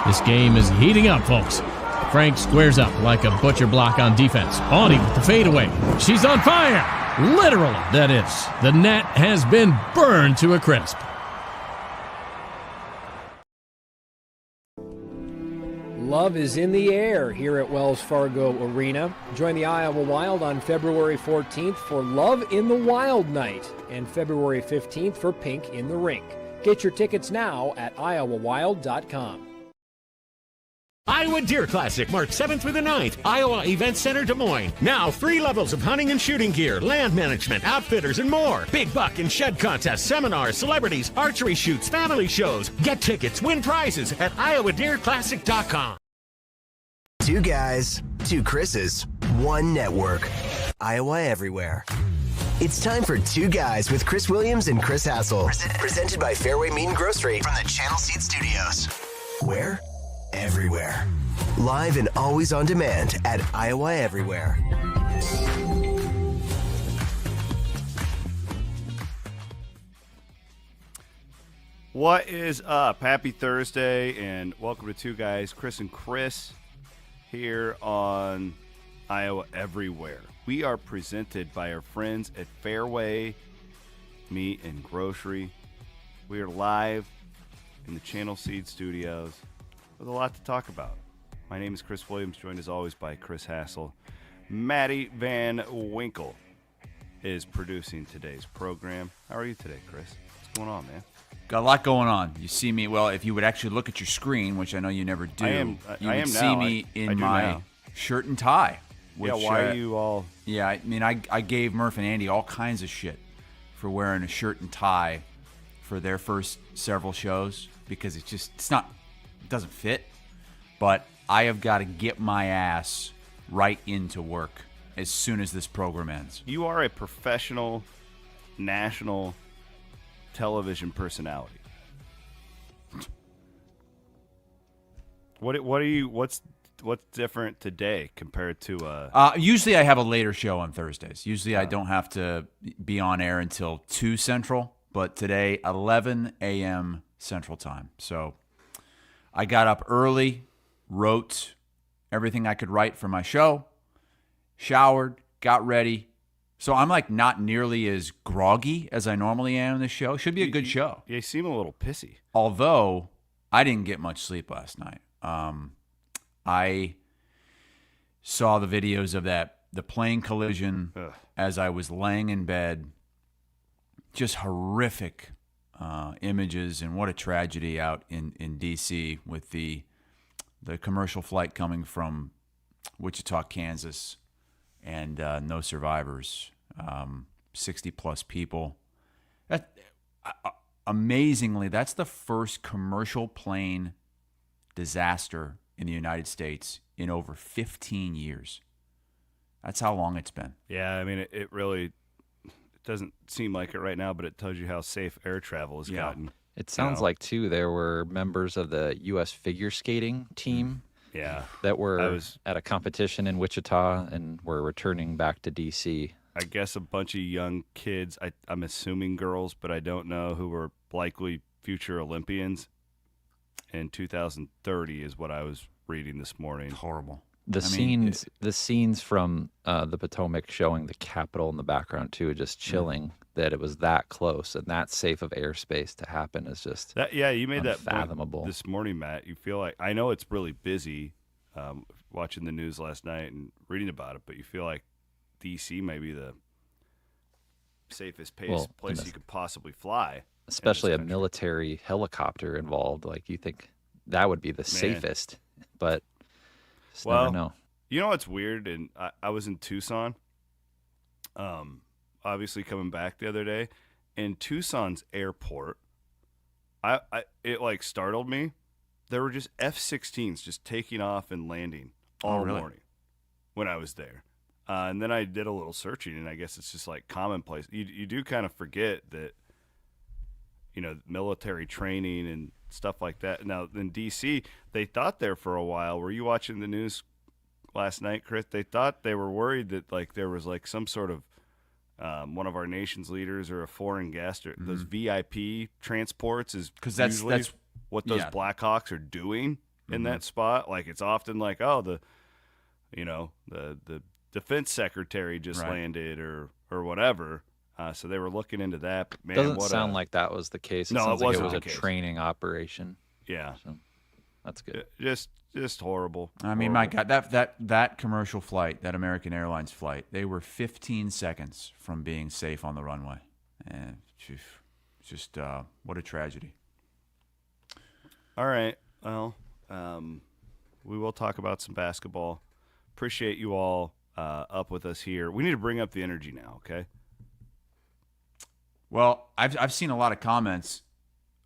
This game is heating up, folks. Frank squares up like a butcher block on defense. Audie with the fadeaway. She's on fire! Literally, that is. The net has been burned to a crisp. Love is in the air here at Wells Fargo Arena. Join the Iowa Wild on February 14th for Love in the Wild Night and February 15th for Pink in the Rink. Get your tickets now at iowawild.com. Iowa Deer Classic, March 7th through the 9th, Iowa Event Center, Des Moines. Now, 3 levels of hunting and shooting gear, land management, outfitters, and more. Big buck and shed contests, seminars, celebrities, archery shoots, family shows. Get tickets, win prizes at iowadeerclassic.com. 2 guys, 2 Chris's, 1 network. Iowa Everywhere. It's time for 2 Guys with Chris Williams and Chris Hassel. Presented by Fairway Meat and Grocery from the Channel Seed Studios. Where? Everywhere. Live and always on demand at Iowa Everywhere. What is up? Happy Thursday and welcome to 2 Guys, Chris and Chris here on Iowa Everywhere. We are presented by our friends at Fairway Meat and Grocery. We are live in the Channel Seed Studios with a lot to talk about. My name is Chris Williams, joined as always by Chris Hassel. Maddie Van Winkle is producing today's program. How are you today, Chris? What's going on, man? Got a lot going on. You see me, well, if you would actually look at your screen, which I know you never do, you would see me in my shirt and tie. Which, why are you all... Yeah, I mean, I gave Murph and Andy all kinds of shit for wearing a shirt and tie for their first several shows because it doesn't fit. But I have got to get my ass right into work as soon as this program ends. You are a professional national television personality. What's different today compared to usually I have a later show on Thursdays. Usually I don't have to be on air until 2 Central, but today 11 a.m. Central Time. So I got up early, wrote everything I could write for my show, showered, got ready. So I'm like not nearly as groggy as I normally am in the show. Should be a good show. You seem a little pissy. Although I didn't get much sleep last night. I saw the videos of the plane collision as I was laying in bed. Just horrific images, and what a tragedy out in D.C. with the commercial flight coming from Wichita, Kansas, and no survivors, 60-plus people. Amazingly, that's the first commercial plane disaster in the United States in over 15 years. That's how long it's been. Yeah, I mean, it really doesn't seem like it right now, but it tells you how safe air travel has gotten. It sounds like, too, there were members of the U.S. figure skating team that were at a competition in Wichita and were returning back to D.C. I guess a bunch of young kids, I'm assuming girls, but I don't know, who were likely future Olympians in 2030 is what I was reading this morning. Horrible. The scenes from the Potomac showing the Capitol in the background too, just chilling that it was that close and that safe of airspace to happen is just you made that unfathomable. Point this morning, Matt. You feel like, I know it's really busy watching the news last night and reading about it, but you feel like D.C. may be the safest place you could possibly fly. Especially a military helicopter involved. Like, you think that would be the safest, but just never know. You know what's weird? And I was in Tucson, obviously coming back the other day. In Tucson's airport, it like startled me. There were just F-16s just taking off and landing all morning when I was there. And then I did a little searching, and I guess it's just like commonplace. You do kind of forget that, military training and stuff like that. Now, in D.C., they thought there for a while. Were you watching the news last night, Chris? They thought they were worried that, like, there was, like, some sort of one of our nation's leaders or a foreign guest or those VIP transports is because that's what those Blackhawks are doing. in that spot. Like it's often like, oh, the defense secretary just landed or whatever. So they were looking into that. But man, doesn't sound like that was the case. No, sounds it wasn't like it was the a case. training operation. Yeah, so that's good. Just horrible. I mean, my God, that commercial flight, that American Airlines flight, they were 15 seconds from being safe on the runway. And just what a tragedy. All right. Well, we will talk about some basketball. Appreciate you all up with us here. We need to bring up the energy now, okay? Well, I've seen a lot of comments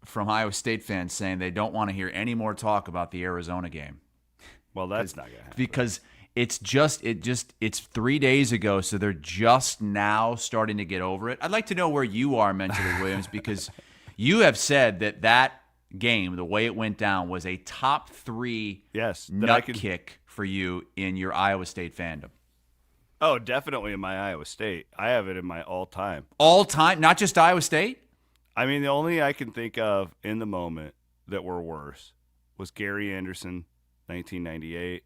from Iowa State fans saying they don't want to hear any more talk about the Arizona game. Well, that's not going to happen. Because it's 3 days ago, so they're just now starting to get over it. I'd like to know where you are mentally, Williams, because you have said that game, the way it went down, was a top 3 nut kick for you in your Iowa State fandom. Oh, definitely in my Iowa State. I have it in my all-time. All-time? Not just Iowa State? I mean, the only I can think of in the moment that were worse was Gary Anderson, 1998.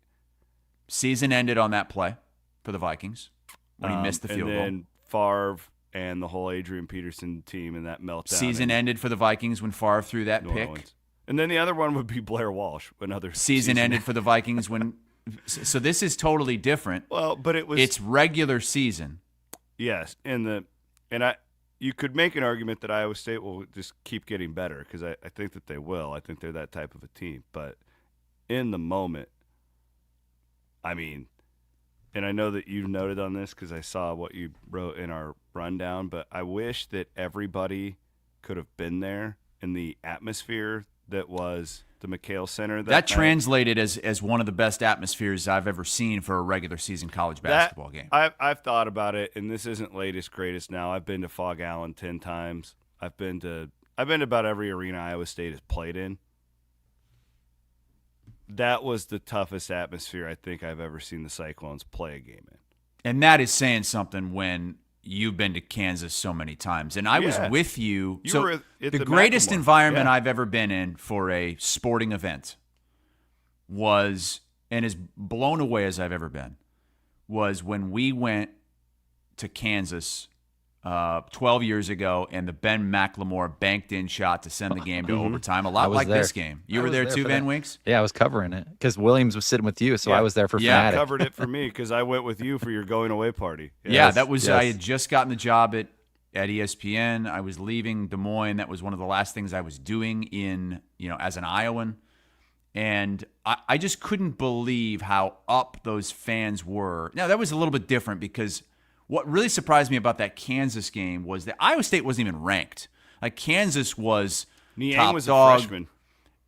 Season ended on that play for the Vikings when he missed the field goal. And then Favre and the whole Adrian Peterson team and that meltdown. Season ended for the Vikings when Favre threw that pick. Orleans. And then the other one would be Blair Walsh. Another season ended for the Vikings when. So this is totally different. Well, but it's regular season. Yes, you could make an argument that Iowa State will just keep getting better because I think that they will. I think they're that type of a team. But in the moment, I mean, and I know that you noted on this because I saw what you wrote in our rundown, but I wish that everybody could have been there in the atmosphere that was the McHale Center. That translated as one of the best atmospheres I've ever seen for a regular season college basketball game. I've thought about it, and this isn't latest greatest now. I've been to Fog Allen 10 times. I've been to about every arena Iowa State has played in. That was the toughest atmosphere I think I've ever seen the Cyclones play a game in. And that is saying something when you've been to Kansas so many times. And I was with you. You so were at the the greatest Macklemore. environment I've ever been in for a sporting event was, and as blown away as I've ever been, was when we went to Kansas 12 years ago, and the Ben McLemore banked-in shot to send the game to overtime, a lot like this game. You were there too, Van Winks? Yeah, I was covering it because Williams was sitting with you, so I was there for Fanatic. Yeah, covered it for me because I went with you for your going-away party. Yeah, that was. Yes. I had just gotten the job at ESPN. I was leaving Des Moines. That was one of the last things I was doing as an Iowan. And I just couldn't believe how up those fans were. Now, that was a little bit different because what really surprised me about that Kansas game was that Iowa State wasn't even ranked. Like, Kansas was top was dog, a freshman,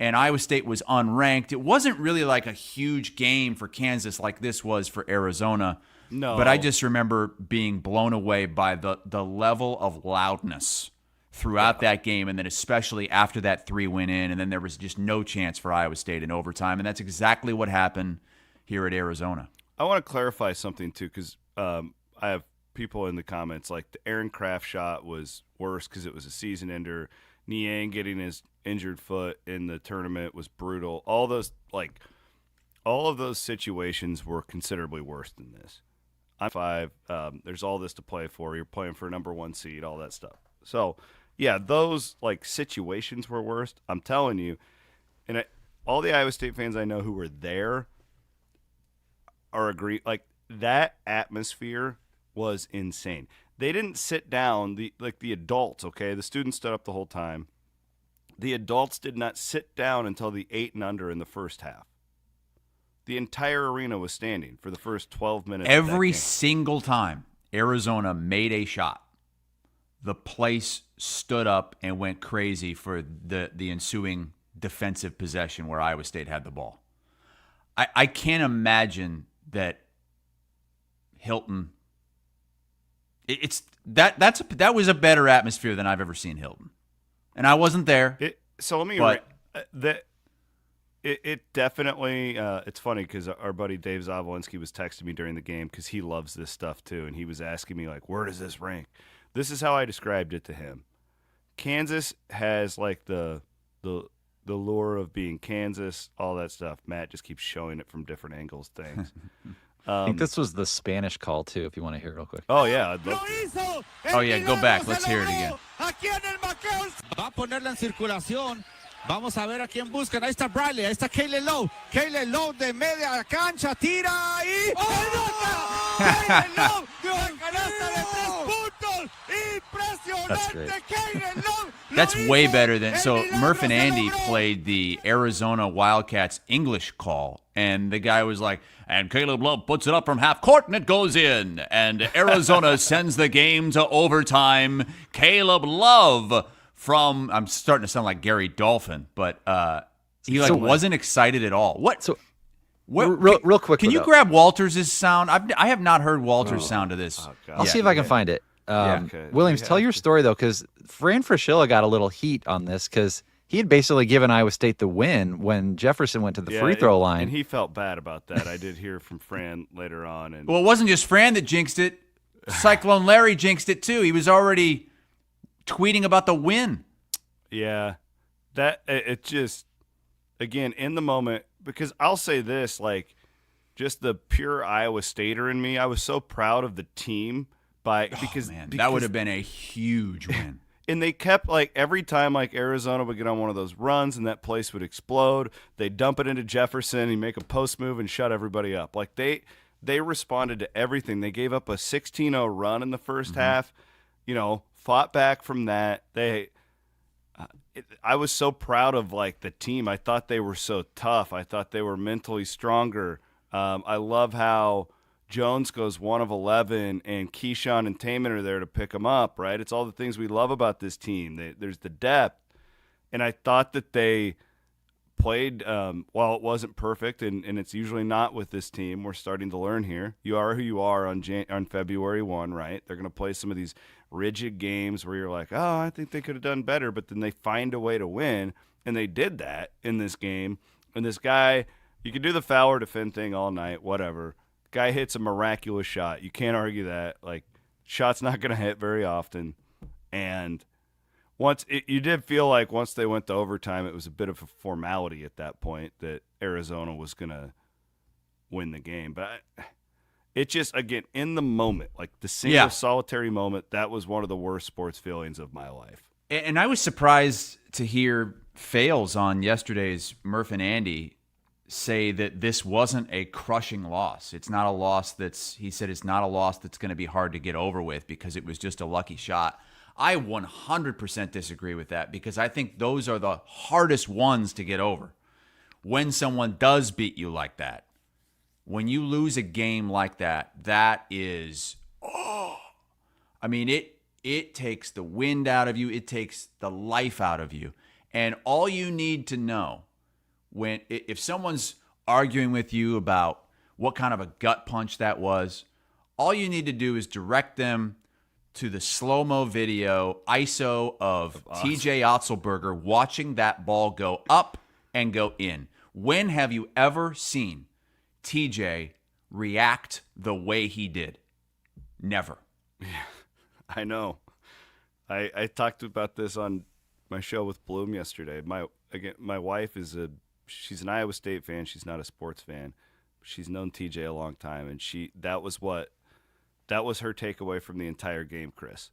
and Iowa State was unranked. It wasn't really like a huge game for Kansas like this was for Arizona. No. But I just remember being blown away by the level of loudness throughout that game, and then especially after that 3 went in, and then there was just no chance for Iowa State in overtime, and that's exactly what happened here at Arizona. I want to clarify something, too, because I have people in the comments like the Aaron Kraft shot was worse because it was a season ender. Niang getting his injured foot in the tournament was brutal. All of those situations were considerably worse than this. I'm 5. There's all this to play for. You're playing for a number 1 seed, all that stuff. So, yeah, those situations were worse. I'm telling you, and all the Iowa State fans I know who were there are agree. That atmosphere was insane. They didn't sit down. The adults, okay, the students stood up the whole time. The adults did not sit down until the 8 and under in the first half. The entire arena was standing for the first 12 minutes. Every single time Arizona made a shot, the place stood up and went crazy for the ensuing defensive possession where Iowa State had the ball. I can't imagine that Hilton. That was a better atmosphere than I've ever seen Hilton, and I wasn't there. It definitely. It's funny because our buddy Dave Zavolinsky was texting me during the game because he loves this stuff too, and he was asking me where does this rank? This is how I described it to him. Kansas has the the lure of being Kansas, all that stuff. Matt just keeps showing it from different angles. Things. I think this was the Spanish call too. If you want to hear it real quick. Oh yeah, I'd love to. Oh yeah, go back. Let's hear it again. Va a ponerla en circulación. Vamos a ver a quién buscan. Ahí está Bradley, ahí está Kaylen Lowe. Kaylen Lowe de media cancha, tira y Kaylen Lowe dio una canasta de 3 puntos. Impresionante, Kaylen Lowe. That's way better than so. Murph and Andy played the Arizona Wildcats English call, and the guy was like, "And Caleb Love puts it up from half court, and it goes in." And Arizona sends the game to overtime. Caleb Love. I'm starting to sound like Gary Dolphin, but he wasn't excited at all. What? So, real quick. Can you grab Walters' sound? I have not heard Walters' sound to this. I'll see if I can find it. Williams, tell your story though, because Fran Fraschilla got a little heat on this because he had basically given Iowa State the win when Jefferson went to the free throw line, and he felt bad about that. I did hear from Fran later on, and well, it wasn't just Fran that jinxed it. Cyclone Larry jinxed it too. He was already tweeting about the win. Yeah, that it just, again, in the moment, because I'll say this, like, just the pure Iowa Stater in me, I was so proud of the team because that would have been a huge win. And they kept, like, every time, like, Arizona would get on one of those runs and that place would explode, they'd dump it into Jefferson, he'd make a post move and shut everybody up. Like, they responded to everything. They gave up a 16-0 run in the first half, fought back from that. I was so proud of, like, the team. I thought they were so tough. I thought they were mentally stronger. I love how Jones goes 1 of 11, and Keyshawn and Taman are there to pick him up, right? It's all the things we love about this team. There's the depth. And I thought that they played, while it wasn't perfect, and it's usually not with this team. We're starting to learn here. You are who you are on February 1, right? They're going to play some of these rigid games where you're like, oh, I think they could have done better, but then they find a way to win, and they did that in this game. And this guy, you can do the foul or defend thing all night, whatever. Guy hits a miraculous shot. You can't argue that. Like, shot's not going to hit very often. And you did feel like once they went to overtime, it was a bit of a formality at that point that Arizona was going to win the game. But it just, again, in the moment, like the single solitary moment, that was one of the worst sports feelings of my life. And I was surprised to hear Fales on yesterday's Murph and Andy say that this wasn't a crushing loss. It's not a loss he said it's not a loss that's going to be hard to get over with because it was just a lucky shot. I 100% disagree with that because I think those are the hardest ones to get over. When someone does beat you like that, when you lose a game like that, that is, I mean, it takes the wind out of you. It takes the life out of you. And all you need to know if someone's arguing with you about what kind of a gut punch that was, all you need to do is direct them to the slow-mo video ISO of TJ Otzelberger watching that ball go up and go in. When have you ever seen TJ react the way he did? Never. Yeah, I know. I talked about this on my show with Bloom yesterday. My wife she's an Iowa State fan. She's not a sports fan. She's known TJ a long time, and that was her takeaway from the entire game, Chris.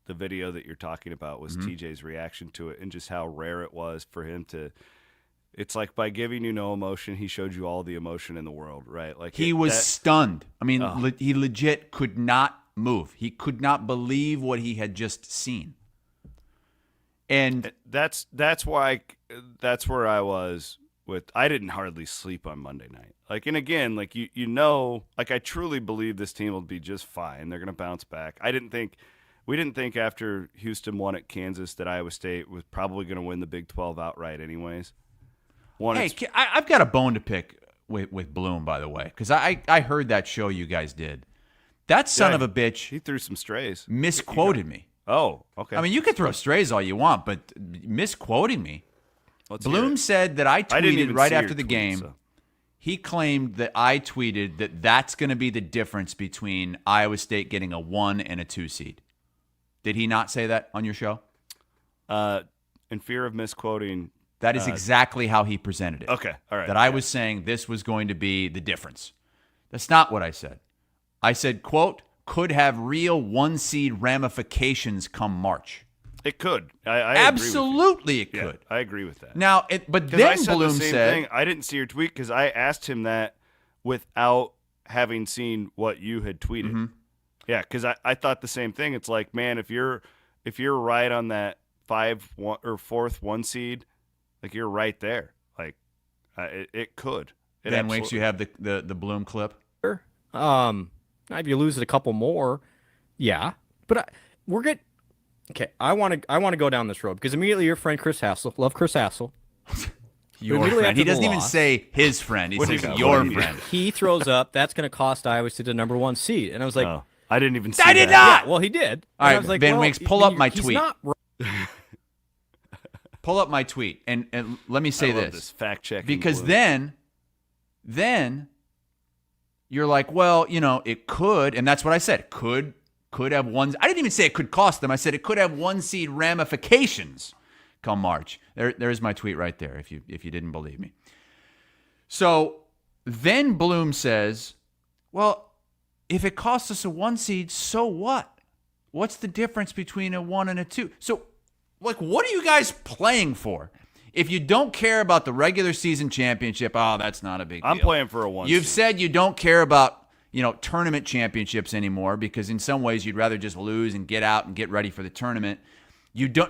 The video that you're talking about was TJ's reaction to it and just how rare it was for him to – it's like by giving you no emotion, he showed you all the emotion in the world, right? Like he was stunned. I mean, he legit could not move. He could not believe what he had just seen. And that's where I was with – I didn't hardly sleep on Monday night. Like, and again, like like I truly believe this team will be just fine. They're going to bounce back. We didn't think after Houston won at Kansas that Iowa State was probably going to win the Big 12 outright anyways. I've got a bone to pick with Bloom, by the way, because I heard that show you guys did. That son of a bitch. He threw some strays. Misquoted me. Oh, okay. I mean, you can throw strays all you want, but misquoting me. Bloom said that I tweeted right after the game. So. He claimed that I tweeted that that's going to be the difference between Iowa State getting a 1 and a 2 seed. Did he not say that on your show? In fear of misquoting, That is exactly how he presented it. Okay, all right. That I was saying this was going to be the difference. That's not what I said. I said, quote, could have real one-seed ramifications come March. It could. I Absolutely agree with you. it could. Yeah, I agree with that. Now, but then I said Bloom the same said, thing. I didn't see your tweet because I asked him that without having seen what you had tweeted. Mm-hmm. Yeah, because I thought the same thing. It's like, man, if you're right on that 4th 1 seed, like you're right there. Like it could. Dan Winks, you have the Bloom clip. Sure. If you lose it a couple more, yeah. But we're good. Okay, I want to go down this road because immediately your friend Chris Hassel, love Chris Hassel. Your friend. He doesn't even say his friend. He says your friend. He throws up, that's going to cost Iowa State the number 1 seed. And I was like, I didn't even see I that. did not. Yeah, well, he did. All right, I was like, Ben Winks, pull up my he's tweet. Not Pull up my tweet. And let me say I love this. fact checking. Because then you're like, well, it could, and that's what I said. Could have one. I didn't even say it could cost them. I said it could have 1-seed ramifications come March. There's my tweet right there. If you didn't believe me. So then Bloom says, well, if it costs us a 1 seed, so what? What's the difference between a 1 and a 2? So, like, what are you guys playing for? If you don't care about the regular season championship, that's not a big deal. I'm playing for a 1 You've seed. said you don't care about, tournament championships anymore because in some ways you'd rather just lose and get out and get ready for the tournament.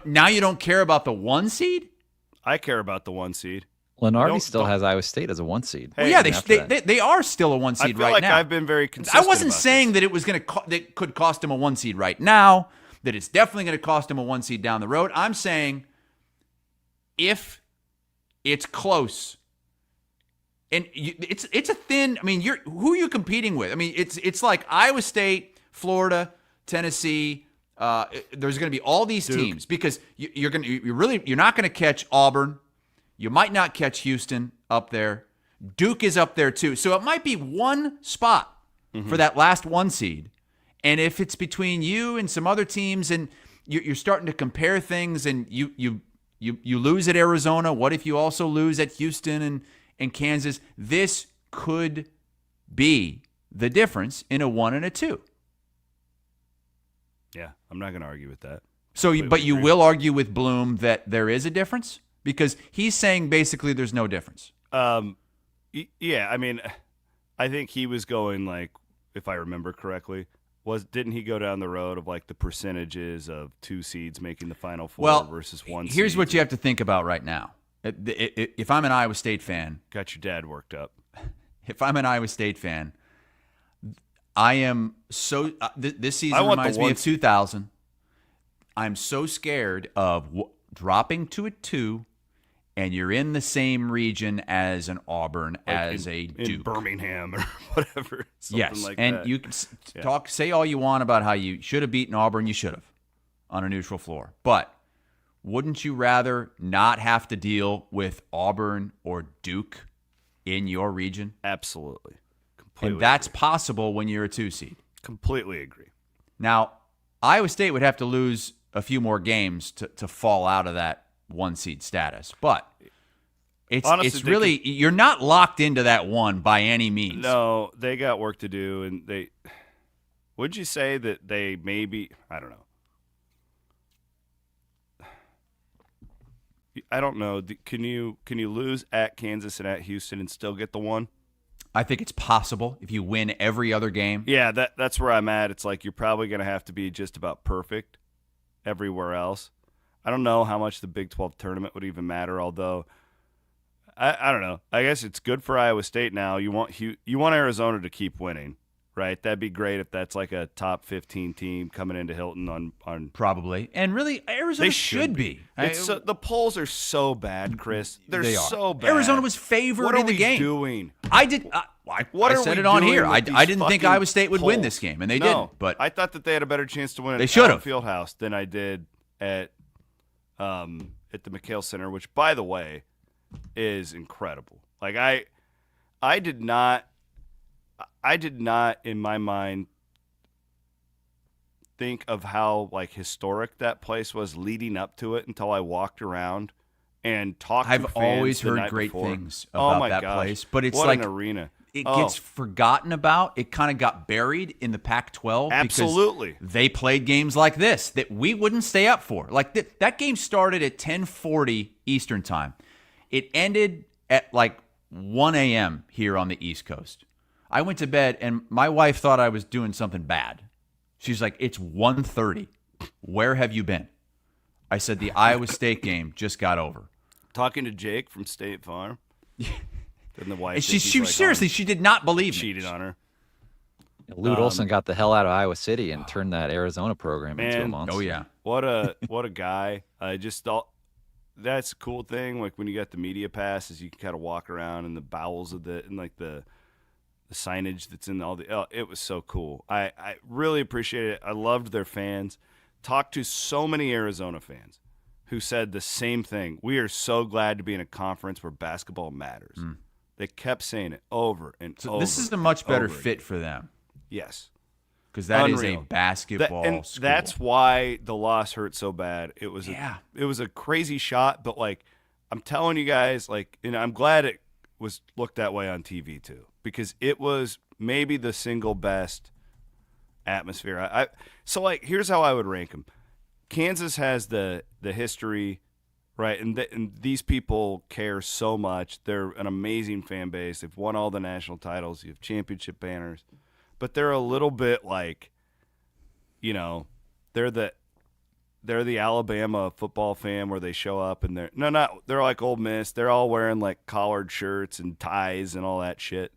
Now you don't care about the 1 seed? I care about the 1 seed. Lenardi still has Iowa State as a 1 seed. Well, yeah, they are still a 1 seed I feel right like now. I've been very consistent. I wasn't about saying this. that it was that could cost him a 1 seed right now, that it's definitely going to cost him a 1 seed down the road. I'm saying if it's close, and it's a thin. I mean, who are you competing with? I mean, it's like Iowa State, Florida, Tennessee. There's going to be all these teams because you're not going to catch Auburn. You might not catch Houston up there. Duke is up there too. So it might be one spot for that last 1 seed. And if it's between you and some other teams and you're starting to compare things and you lose at Arizona, what if you also lose at Houston and Kansas? This could be the difference in a 1 and a 2. Yeah, I'm not going to argue with that. So, but you will argue with Bloom that there is a difference? Because he's saying basically there's no difference. Yeah, I mean, I think he was going like, if I remember correctly, didn't he go down the road of like the percentages of 2 seeds making the Final Four versus 1 seed? Here's what you have to think about right now. If I'm an Iowa State fan. Got your dad worked up. If I'm an Iowa State fan, I am so this season reminds me of 2000. I'm so scared of dropping to a 2, and you're in the same region as an Auburn, like as a Duke, in Birmingham or whatever. Yes, like and that. you can say all you want about how you should have beaten Auburn. You should have on a neutral floor, but wouldn't you rather not have to deal with Auburn or Duke in your region? Absolutely. And that's possible when you're a 2 seed. Completely agree. Now, Iowa State would have to lose a few more games to fall out of that 1 seed status. But it's really, you're not locked into that 1 by any means. No, they got work to do. And would you say that they maybe, I don't know. I don't know. Can you lose at Kansas and at Houston and still get the 1? I think it's possible if you win every other game. Yeah, that's where I'm at. It's like you're probably going to have to be just about perfect everywhere else. I don't know how much the Big 12 tournament would even matter, although I don't know. I guess it's good for Iowa State now. You want Arizona to keep winning, right? That'd be great if that's like a top 15 team coming into Hilton on probably. And really, Arizona should be. The polls are so bad, Chris. They are so bad. Arizona was favored in the game. What are we doing? I said it on here. I didn't think Iowa State would win this game, and they didn't. But I thought that they had a better chance to win at Fieldhouse than I did at the McHale Center, which, by the way, is incredible. Like I did not in my mind think of how like historic that place was leading up to it until I walked around and talk to I've fans always the heard night great before. things Oh about my that gosh. place, but it's what like an arena. It gets forgotten about. It kind of got buried in the Pac-12 Absolutely. because they played games like this that we wouldn't stay up for. Like that game started at 10:40 Eastern time. It ended at like 1 a.m. here on the East Coast. I went to bed, and my wife thought I was doing something bad. She's like, it's 1:30. Where have you been? I said, the Iowa State game just got over. Talking to Jake from State Farm. And the wife. And she seriously, she did not believe me. Cheated on her. Lute Olson got the hell out of Iowa City and turned that Arizona program into a monster. Oh yeah, what a guy! I just thought that's a cool thing. Like when you got the media passes, you can kind of walk around in the bowels of the signage that's in all the. Oh, it was so cool. I really appreciate it. I loved their fans. Talked to so many Arizona fans who said the same thing. We are so glad to be in a conference where basketball matters. They kept saying it over and over. This is a much better fit for them. Yes. Because that is a basketball school. That's why the loss hurt so bad. It was a crazy shot, but like I'm telling you guys, like, and I'm glad it was looked that way on TV too, because it was maybe the single best atmosphere. So like here's how I would rank them. Kansas has the history. Right, and these people care so much. They're an amazing fan base. They've won all the national titles. You have championship banners. But they're a little bit like, you know, they're the Alabama football fan where they show up and they're like Ole Miss. They're all wearing like collared shirts and ties and all that shit.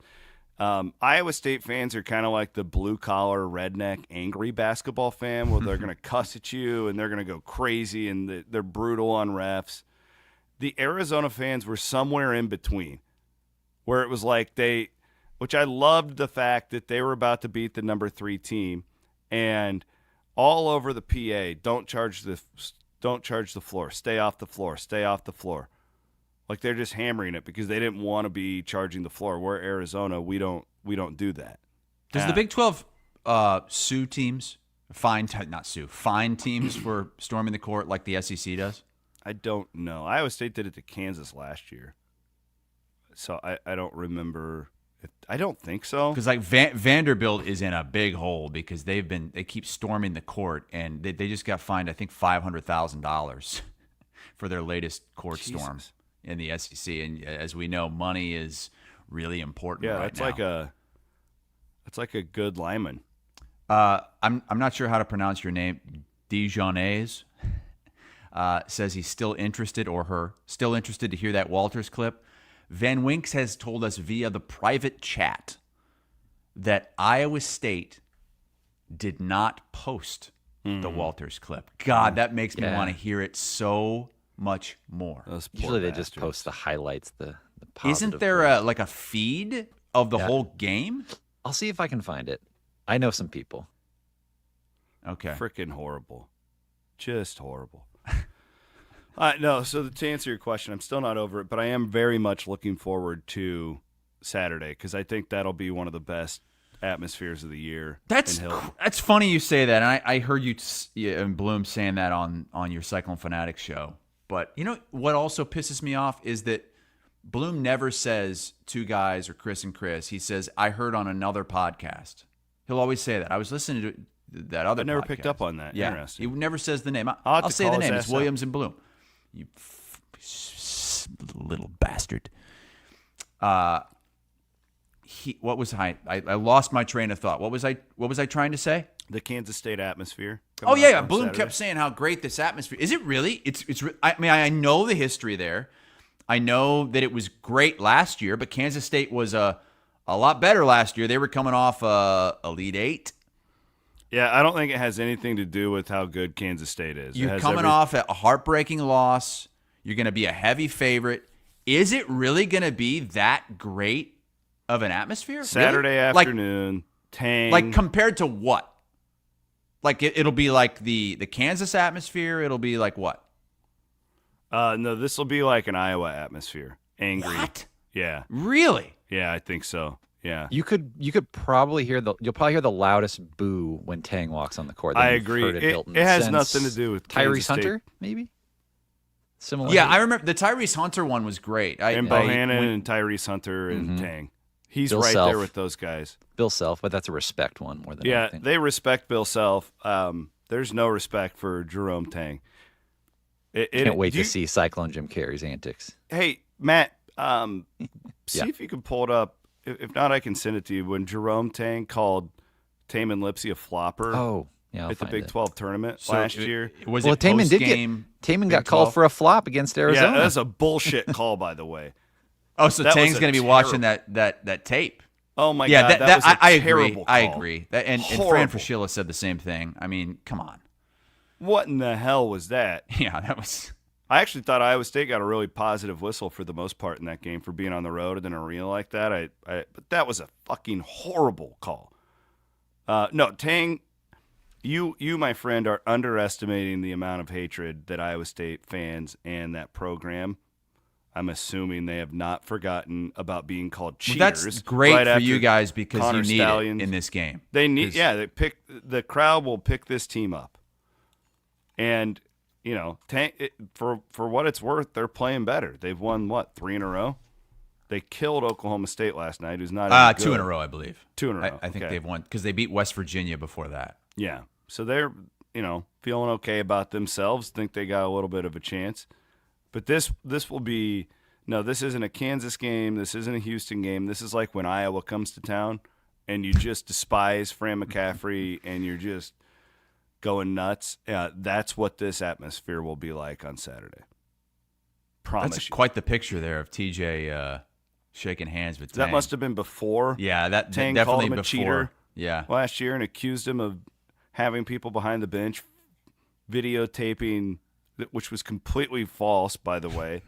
Iowa State fans are kind of like the blue-collar, redneck, angry basketball fan where they're going to cuss at you and they're going to go crazy and they're brutal on refs. The Arizona fans were somewhere in between where it was like which I loved the fact that they were about to beat the number 3 team and all over the PA, don't charge the floor, stay off the floor, stay off the floor. Like they're just hammering it because they didn't want to be charging the floor. We're Arizona. We don't do that. Does the Big 12 sue teams, fine teams for storming the court like the SEC does? I don't know. Iowa State did it to Kansas last year, so I don't remember. I don't think so. Because like Vanderbilt is in a big hole because they keep storming the court and they just got fined I think $500,000 for their latest court storm in the SEC, and as we know, money is really important. Yeah, right that's like a good lineman. I'm not sure how to pronounce your name. Dijonais says he's still interested, or her still interested to hear that Walters clip. Van Winks has told us via the private chat that Iowa State did not post the Walters clip. God, that makes me want to hear it so much more. Usually they just post the highlights, the positive. Isn't there a feed of the whole game? I'll see if I can find it. I know some people. Okay. Freaking horrible. Just horrible. No, so to answer your question, I'm still not over it, but I am very much looking forward to Saturday because I think that'll be one of the best atmospheres of the year. That's funny you say that, and I heard you and Bloom saying that on your Cyclone Fanatics show. But you know what also pisses me off is that Bloom never says two guys or Chris and Chris. He says, I heard on another podcast. He'll always say that. I was listening to that other podcast. I never picked up on that. Yeah. Interesting. He never says the name. I'll say the name. It's Williams and Bloom. You little bastard. What was I lost my train of thought. What was I trying to say? The Kansas State atmosphere. Oh yeah, Bloom kept saying how great this atmosphere is. It really? It's. I mean, I know the history there. I know that it was great last year, but Kansas State was a lot better last year. They were coming off Elite Eight. Yeah, I don't think it has anything to do with how good Kansas State is. You're coming off a heartbreaking loss. You're going to be a heavy favorite. Is it really going to be that great of an atmosphere? Saturday afternoon, Tang. Like compared to what? Like it'll be like the Kansas atmosphere. It'll be like what? No, this will be like an Iowa atmosphere. Angry. What? Yeah. Really? Yeah, I think so. Yeah. You could probably you'll probably hear the loudest boo when Tang walks on the court. I agree. It has nothing to do with Tyrese Hunter, maybe. Similar. Yeah, I remember the Tyrese Hunter one was great. And Bohannon and Tyrese Hunter and Tang. He's Bill right Self. there with those guys. Bill Self, but that's a respect one more than anything. They respect Bill Self. There's no respect for Jerome Tang. Can't wait to see Cyclone Jim Carrey's antics. Hey, Matt, see if you can pull it up. If not, I can send it to you. When Jerome Tang called Tame and Lipsy a flopper at the Big 12 tournament last year. Was it Taman Taman got called for a flop against Arizona. Yeah, that's a bullshit call, by the way. Oh, so Tang's going to be watching that tape. Oh my God, that was a terrible call. I agree. And Fran Fraschilla said the same thing. I mean, come on. What in the hell was that? Yeah, that was. I actually thought Iowa State got a really positive whistle for the most part in that game for being on the road in an arena like that. But that was a fucking horrible call. No, Tang, you, my friend, are underestimating the amount of hatred that Iowa State fans and that program. I'm assuming they have not forgotten about being called cheaters. Well, that's great right for you guys because Connor you need Stallions. it in this game. They need, the crowd will pick this team up, and Tang, for what it's worth, they're playing better. They've won 3 in a row. They killed Oklahoma State last night, who's not 2 in a row, I believe. 2 in a row. I think they've won because they beat West Virginia before that. Yeah, so they're feeling okay about themselves. Think they got a little bit of a chance. But this will be this isn't a Kansas game. This isn't a Houston game. This is like when Iowa comes to town and you just despise Fran McCaffrey and you're just going nuts. That's what this atmosphere will be like on Saturday. Promise That's you. Quite the picture there of TJ shaking hands with Tang. That must have been before. Yeah, that Tang definitely called him a before. cheater. Yeah, last year and accused him of having people behind the bench videotaping, which was completely false, by the way.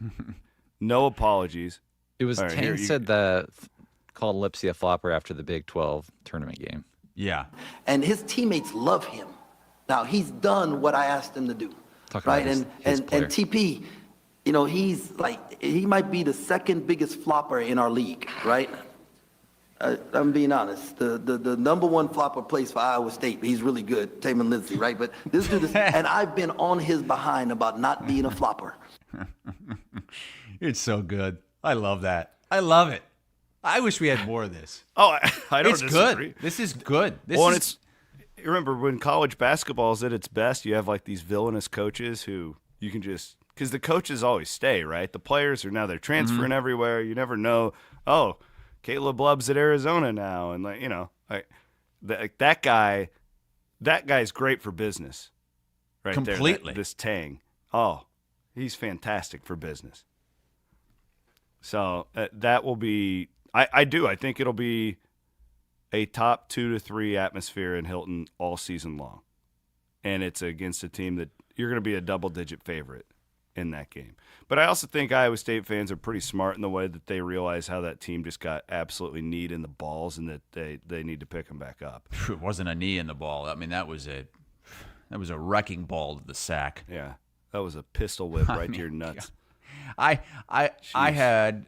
No apologies. It was Tang said called Lipsy a flopper after the Big 12 tournament game. Yeah. And his teammates love him. Now, he's done what I asked him to do. Right? And TP, he's he might be the second biggest flopper in our league, right? I'm being honest. The number one flopper plays for Iowa State. He's really good, Taman Lindsay, right? But this dude is, and I've been on his behind about not being a flopper. It's so good. I love that. I love it. I wish we had more of this. Oh, I don't disagree. Good. This is good. You remember when college basketball is at its best, you have like these villainous coaches who you can just – because the coaches always stay, right? The players they're transferring everywhere. You never know. Oh, Caleb Love's at Arizona now. And, that guy's great for business right Completely. There. This Tang. Oh, he's fantastic for business. So that will be – I think it'll be a top 2 to 3 atmosphere in Hilton all season long. And it's against a team that you're going to be a double-digit favorite in that game. But I also think Iowa State fans are pretty smart in the way that they realize how that team just got absolutely kneed in the balls and that they need to pick them back up. It wasn't a knee in the ball. I mean, that was a wrecking ball to the sack. Yeah, that was a pistol whip right to your nuts. I had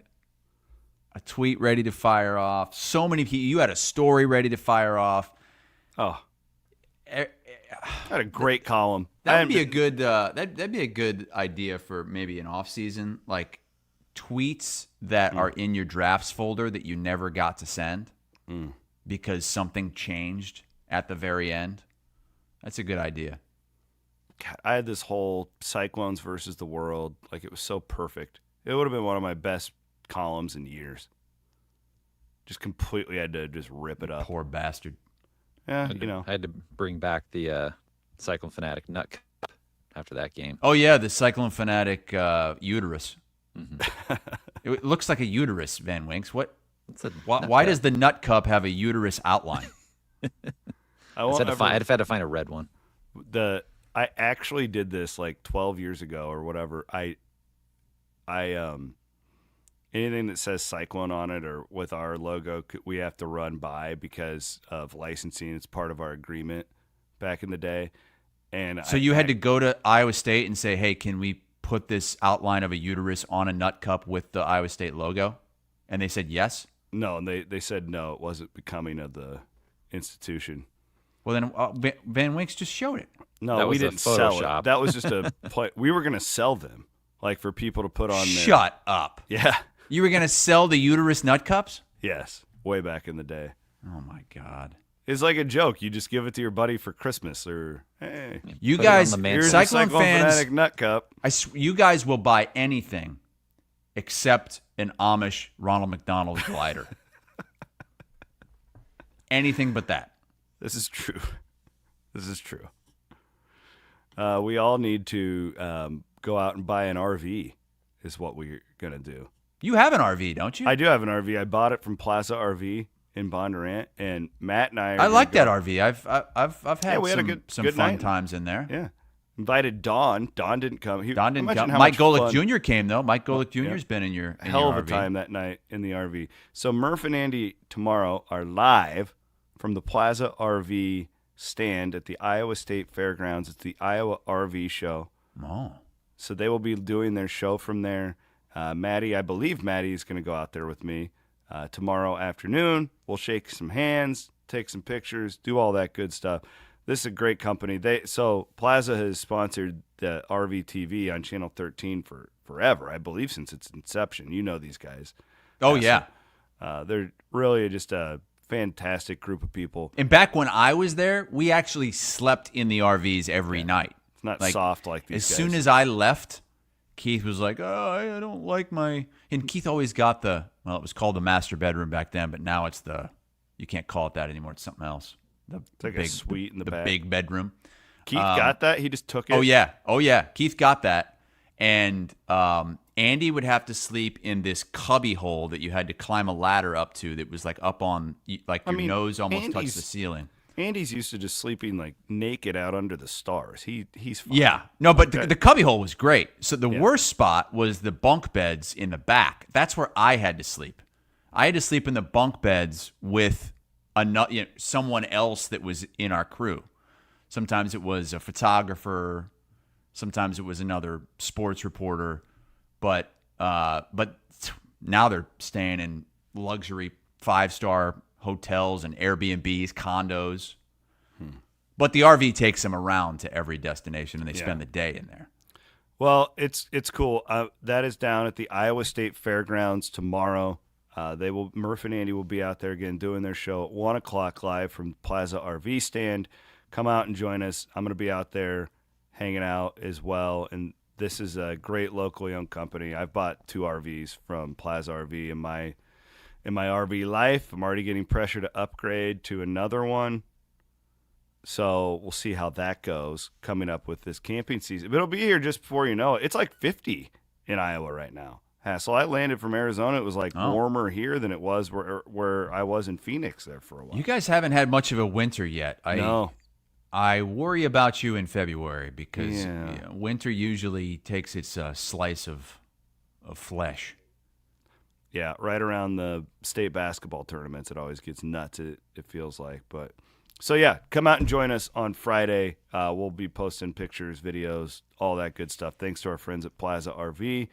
a tweet ready to fire off. So many people. You had a story ready to fire off. Oh, I had a great column. That'd be a good. That'd be a good idea for maybe an off season, like tweets that are in your drafts folder that you never got to send because something changed at the very end. That's a good idea. God, I had this whole Cyclones versus the world. Like, it was so perfect. It would have been one of my best columns in years. Just completely had to just rip it up. Poor bastard. Yeah, I had to bring back the Cyclone Fanatic Nut Cup after that game. Oh, yeah, the Cyclone Fanatic uterus. Mm-hmm. It looks like a uterus, Van Winks. Why does the Nut Cup have a uterus outline? I had to find a red one. I actually did this like 12 years ago or whatever. I anything that says Cyclone on it or with our logo, we have to run by because of licensing. It's part of our agreement back in the day. And so you had to go to Iowa State and say, hey, can we put this outline of a uterus on a Nut Cup with the Iowa State logo? And they said yes? No, and they said no, it wasn't becoming of the institution. Well, then Van Winks just showed it. No, we didn't sell it. That was just a play. We were going to sell them. like for people to put on there. Shut up. Yeah. You were going to sell the uterus nut cups? Yes, way back in the day. Oh, my God. It's like a joke. You just give it to your buddy for Christmas, or hey, you guys, here's Cyclone a Cyclone fans, Fanatic nut cup. You guys will buy anything except an Amish Ronald McDonald glider. Anything but that. This is true. This is true. We all need to go out and buy an RV is what we're going to do. You have an RV, don't you? I do have an RV. I bought it from Plaza RV in Bondurant, and Matt and I like that RV. I've had we had some good fun night. times in there. Yeah. Invited Don. Don didn't come. Don didn't come. Mike Golick Jr. came, though. Mike Golick Jr. has been in your hell of a RV. time that night in the RV. So Murph and Andy tomorrow are live from the Plaza RV stand at the Iowa State Fairgrounds. It's the Iowa RV show. Oh. So they will be doing their show from there. I believe Maddie is going to go out there with me tomorrow afternoon. We'll shake some hands, take some pictures, do all that good stuff. This is a great company. So Plaza has sponsored the RV TV on Channel 13 for forever, I believe, since its inception. You know these guys. Oh, yeah. They're really just a fantastic group of people. And back when I was there, we actually slept in the RVs every night. It's not soft like these guys. As soon as I left, Keith was like, oh, I don't like my... And Keith always got it was called the master bedroom back then, but now it's you can't call it that anymore. It's something else. It's like a suite in the back. The big bedroom. Keith got that? He just took it? Oh, yeah. Keith got that. And Andy would have to sleep in this cubby hole that you had to climb a ladder up to that was like up on, like your nose almost touched the ceiling. Andy's used to just sleeping like naked out under the stars. He's fine. Yeah. No, but the cubby hole was great. So the worst spot was the bunk beds in the back. That's where I had to sleep. I had to sleep in the bunk beds with someone else that was in our crew. Sometimes it was a photographer. Sometimes it was another sports reporter. But now they're staying in luxury 5-star hotels and Airbnbs, condos. But the RV takes them around to every destination, and they spend the day in there. Well, it's cool. That is down at the Iowa State Fairgrounds tomorrow. Murph and Andy will be out there again doing their show at 1 o'clock live from Plaza RV stand. Come out and join us. I'm going to be out there hanging out as well. And this is a great locally owned company. I've bought 2 RVs from Plaza RV in my RV life. I'm already getting pressure to upgrade to another one. So we'll see how that goes coming up with this camping season. But it'll be here just before you know it. It's like 50 in Iowa right now. Hassel, I landed from Arizona. It was like warmer here than it was where I was in Phoenix there for a while. You guys haven't had much of a winter yet. No. I worry about you in February because winter usually takes its slice of flesh. Yeah, right around the state basketball tournaments, it always gets nuts, it feels like. But so, yeah, come out and join us on Friday. We'll be posting pictures, videos, all that good stuff. Thanks to our friends at Plaza RV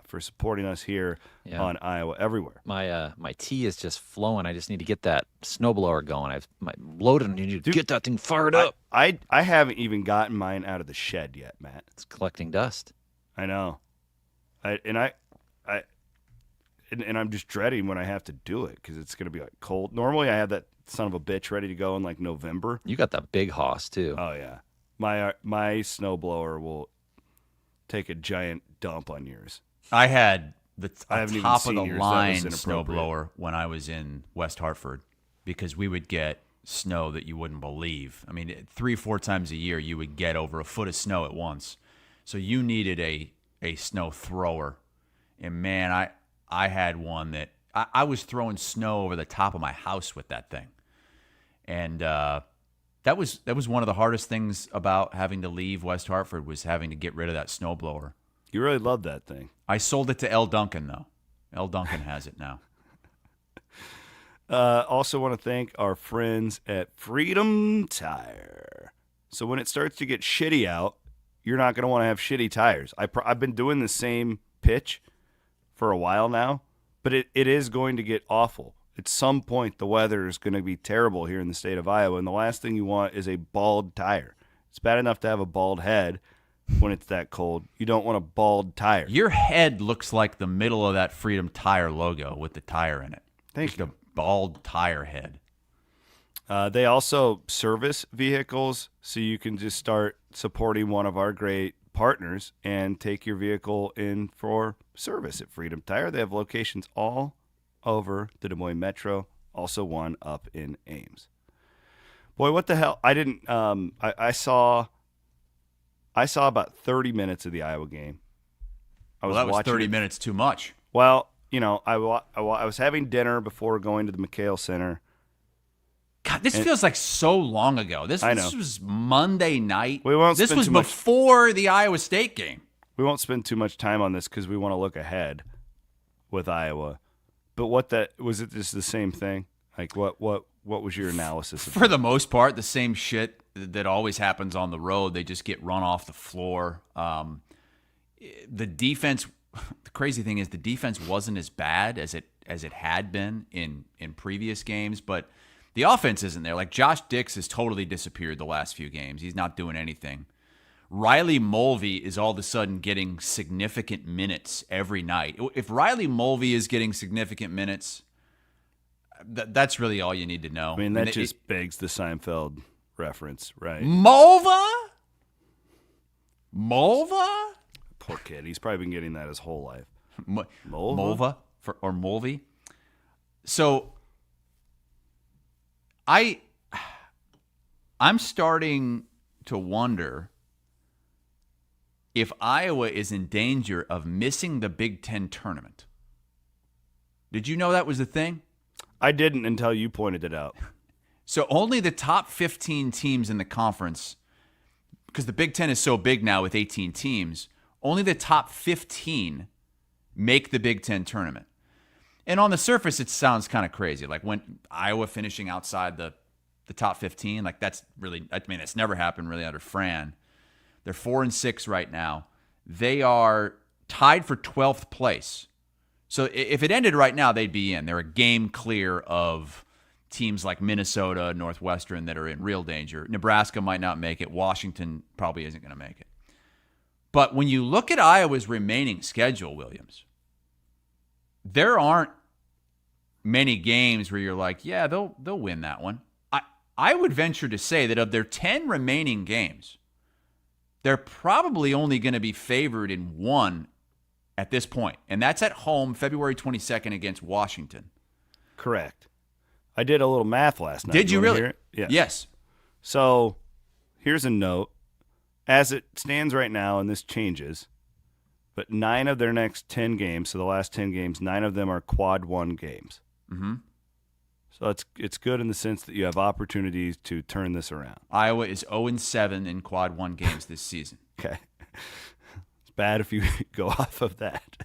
for supporting us here on Iowa Everywhere. My tea is just flowing. I just need to get that snowblower going. I've loaded and need to get that thing fired up. I haven't even gotten mine out of the shed yet, Matt. It's collecting dust. I know. And I'm just dreading when I have to do it because it's going to be like cold. Normally I have that son of a bitch ready to go in like November. You got that big hoss too. Oh yeah. My snowblower will take a giant dump on yours. I had the top of the line yours. snowblower when I was in West Hartford because we would get snow that you wouldn't believe. I mean, 3-4 times a year you would get over a foot of snow at once. So you needed a snow thrower. And man, I had one that I was throwing snow over the top of my house with that thing. And that was one of the hardest things about having to leave West Hartford was having to get rid of that snowblower. You really love that thing. I sold it to L. Duncan, though. L. Duncan has it now. Also want to thank our friends at Freedom Tire. So when it starts to get shitty out, you're not going to want to have shitty tires. I've been doing the same pitch for a while now, but it is going to get awful. At some point, the weather is going to be terrible here in the state of Iowa, and the last thing you want is a bald tire. It's bad enough to have a bald head. when it's that cold. You don't want a bald tire. Your head looks like the middle of that Freedom Tire logo with the tire in it. Thank you. The bald tire head. They also service vehicles, so you can just start supporting one of our great partners and take your vehicle in for service at Freedom Tire. They have locations all over the Des Moines Metro, also one up in Ames. Boy, what the hell? I didn't. I saw about 30 minutes of the Iowa game. That was 30 minutes too much. Well, I was having dinner before going to the McHale Center. God, this feels like so long ago. This was Monday night. This was before the Iowa State game. We won't spend too much time on this because we want to look ahead with Iowa. But was it just the same thing? Like what was your analysis? For the most part, the same shit that always happens on the road. They just get run off the floor. The defense. The crazy thing is the defense wasn't as bad as it had been in previous games, but the offense isn't there. Like Josh Dix has totally disappeared the last few games. He's not doing anything. Riley Mulvey is all of a sudden getting significant minutes every night. If Riley Mulvey is getting significant minutes, that's really all you need to know. I mean, that just begs the Seinfeld reference, right? Mulva? Poor kid. He's probably been getting that his whole life. Mulva or Mulvey. So I'm starting to wonder if Iowa is in danger of missing the Big Ten tournament. Did you know that was the thing? I didn't until you pointed it out. So only the top 15 teams in the conference, because the Big Ten is so big now with 18 teams, only the top 15 make the Big Ten tournament. And on the surface, it sounds kind of crazy. Like when Iowa finishing outside the top 15, like that's never happened really under Fran. They're 4-6 right now. They are tied for 12th place. So if it ended right now, they'd be in. They're a game clear of teams like Minnesota, Northwestern that are in real danger. Nebraska might not make it. Washington probably isn't going to make it. But when you look at Iowa's remaining schedule, Williams, there aren't many games where you're like, yeah, they'll win that one. I would venture to say that of their 10 remaining games, they're probably only going to be favored in one at this point, and that's at home February 22nd against Washington. Correct. I did a little math last night. Did you really? Hear it? Yes. Yes. So here's a note. As it stands right now, and this changes, but 9 of their next 10 games, so the last 10 games, 9 of them are quad 1 games. Mm-hmm. So it's good in the sense that you have opportunities to turn this around. Iowa is 0-7 in quad 1 games this season. Okay. It's bad if you go off of that.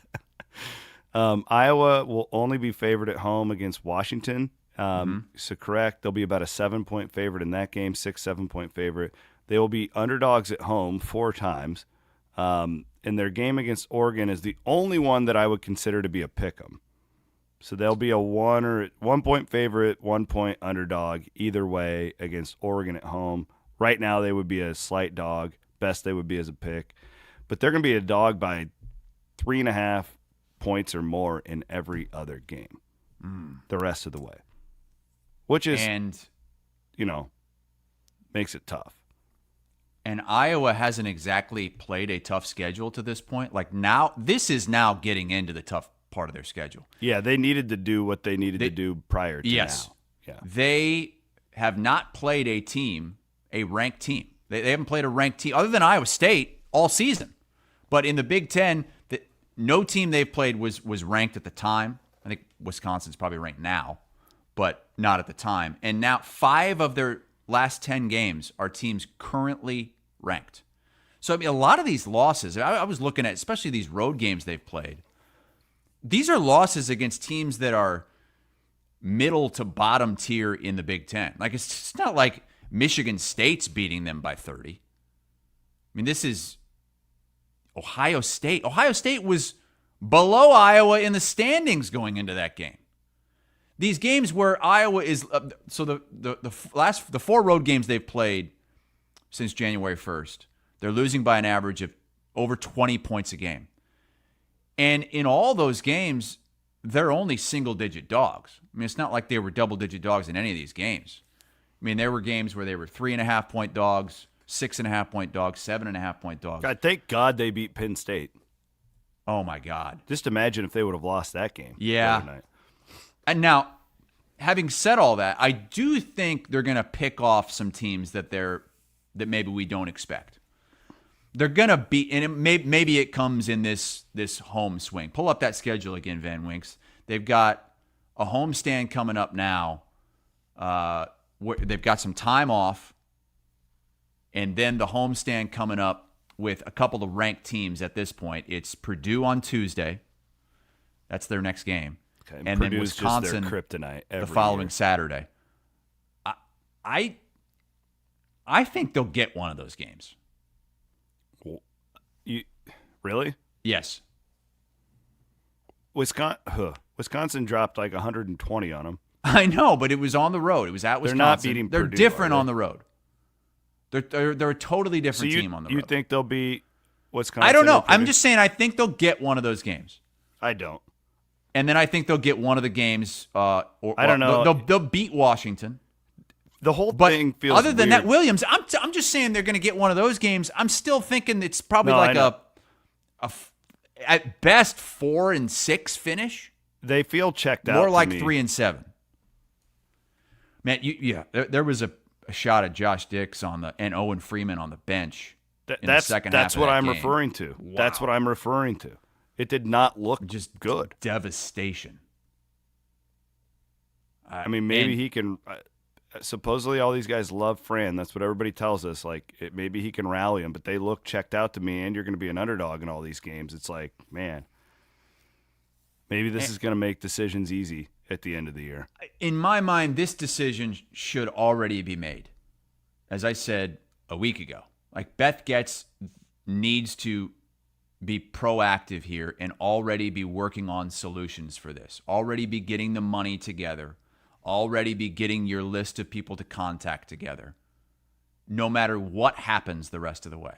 Iowa will only be favored at home against Washington. So correct, they'll be about a 7-point favorite in that game, 6-7-point favorite. They will be underdogs at home 4 times. And their game against Oregon is the only one that I would consider to be a pick'em. So they'll be a 1-point favorite, 1-point underdog either way against Oregon at home. Right now they would be a slight dog. Best they would be as a pick. But they're going to be a dog by 3.5 points or more in every other game the rest of the way. Which is, makes it tough. And Iowa hasn't exactly played a tough schedule to this point. Like now, this is now getting into the tough part of their schedule. Yeah, they needed to do what they needed to do prior to now. Yeah. They have not played a ranked team. They haven't played a ranked team other than Iowa State all season. But in the Big Ten, no team they've played was ranked at the time. I think Wisconsin's probably ranked now, but not at the time. And now 5 of their last 10 games are teams currently ranked. So, I mean, a lot of these losses, I was looking at, especially these road games they've played, these are losses against teams that are middle to bottom tier in the Big Ten. Like, it's not like Michigan State's beating them by 30. I mean, this is Ohio State. Ohio State was below Iowa in the standings going into that game. These games where Iowa is the 4 road games they've played since January 1st, They're losing by an average of over 20 points a game. And in all those games, they're only single-digit dogs. I mean, it's not like they were double-digit dogs in any of these games. I mean, there were games where they were 3.5-point dogs, 6.5-point dogs, 7.5-point dogs. God, thank God they beat Penn State. Oh, my God. Just imagine if they would have lost that game. Yeah. And now, having said all that, I do think they're going to pick off some teams that maybe we don't expect. They're going to be, and maybe it comes in this home swing. Pull up that schedule again, Van Winks. They've got a homestand coming up now. They've got some time off, and then the homestand coming up with a couple of ranked teams at this point. It's Purdue on Tuesday. That's their next game. Okay, and Purdue's then Wisconsin just their kryptonite the following year. Saturday. I think they'll get one of those games. You really? Yes. Wisconsin dropped like 120 on them. I know, but it was on the road. It was at Wisconsin. They're not beating They're Purdue, different on the road. They're a totally different team on the road. You think they'll beat Wisconsin? I don't know. I'm just saying I think they'll get one of those games. I don't. And then I think they'll get one of the games. I don't know. They'll beat Washington. The whole thing feels other than weird. that, Williams, I'm just saying they're going to get one of those games. I'm still thinking it's probably at best 4-6 finish. They feel checked out. More like to me. 3-7. Man, there was a shot at Josh Dix and Owen Freeman on the bench in the second half. That's what I'm game. referring to. Wow. That's what I'm referring to. It did not look just good. Devastation. I mean, maybe he can. Supposedly, all these guys love Fran. That's what everybody tells us. Like, maybe he can rally them, but they look checked out to me. And you're going to be an underdog in all these games. It's like, man, maybe this is going to make decisions easy at the end of the year. In my mind, this decision should already be made. As I said a week ago, like Beth Getz needs to be proactive here and already be working on solutions for this. Already be getting the money together. Already be getting your list of people to contact together, no matter what happens the rest of the way.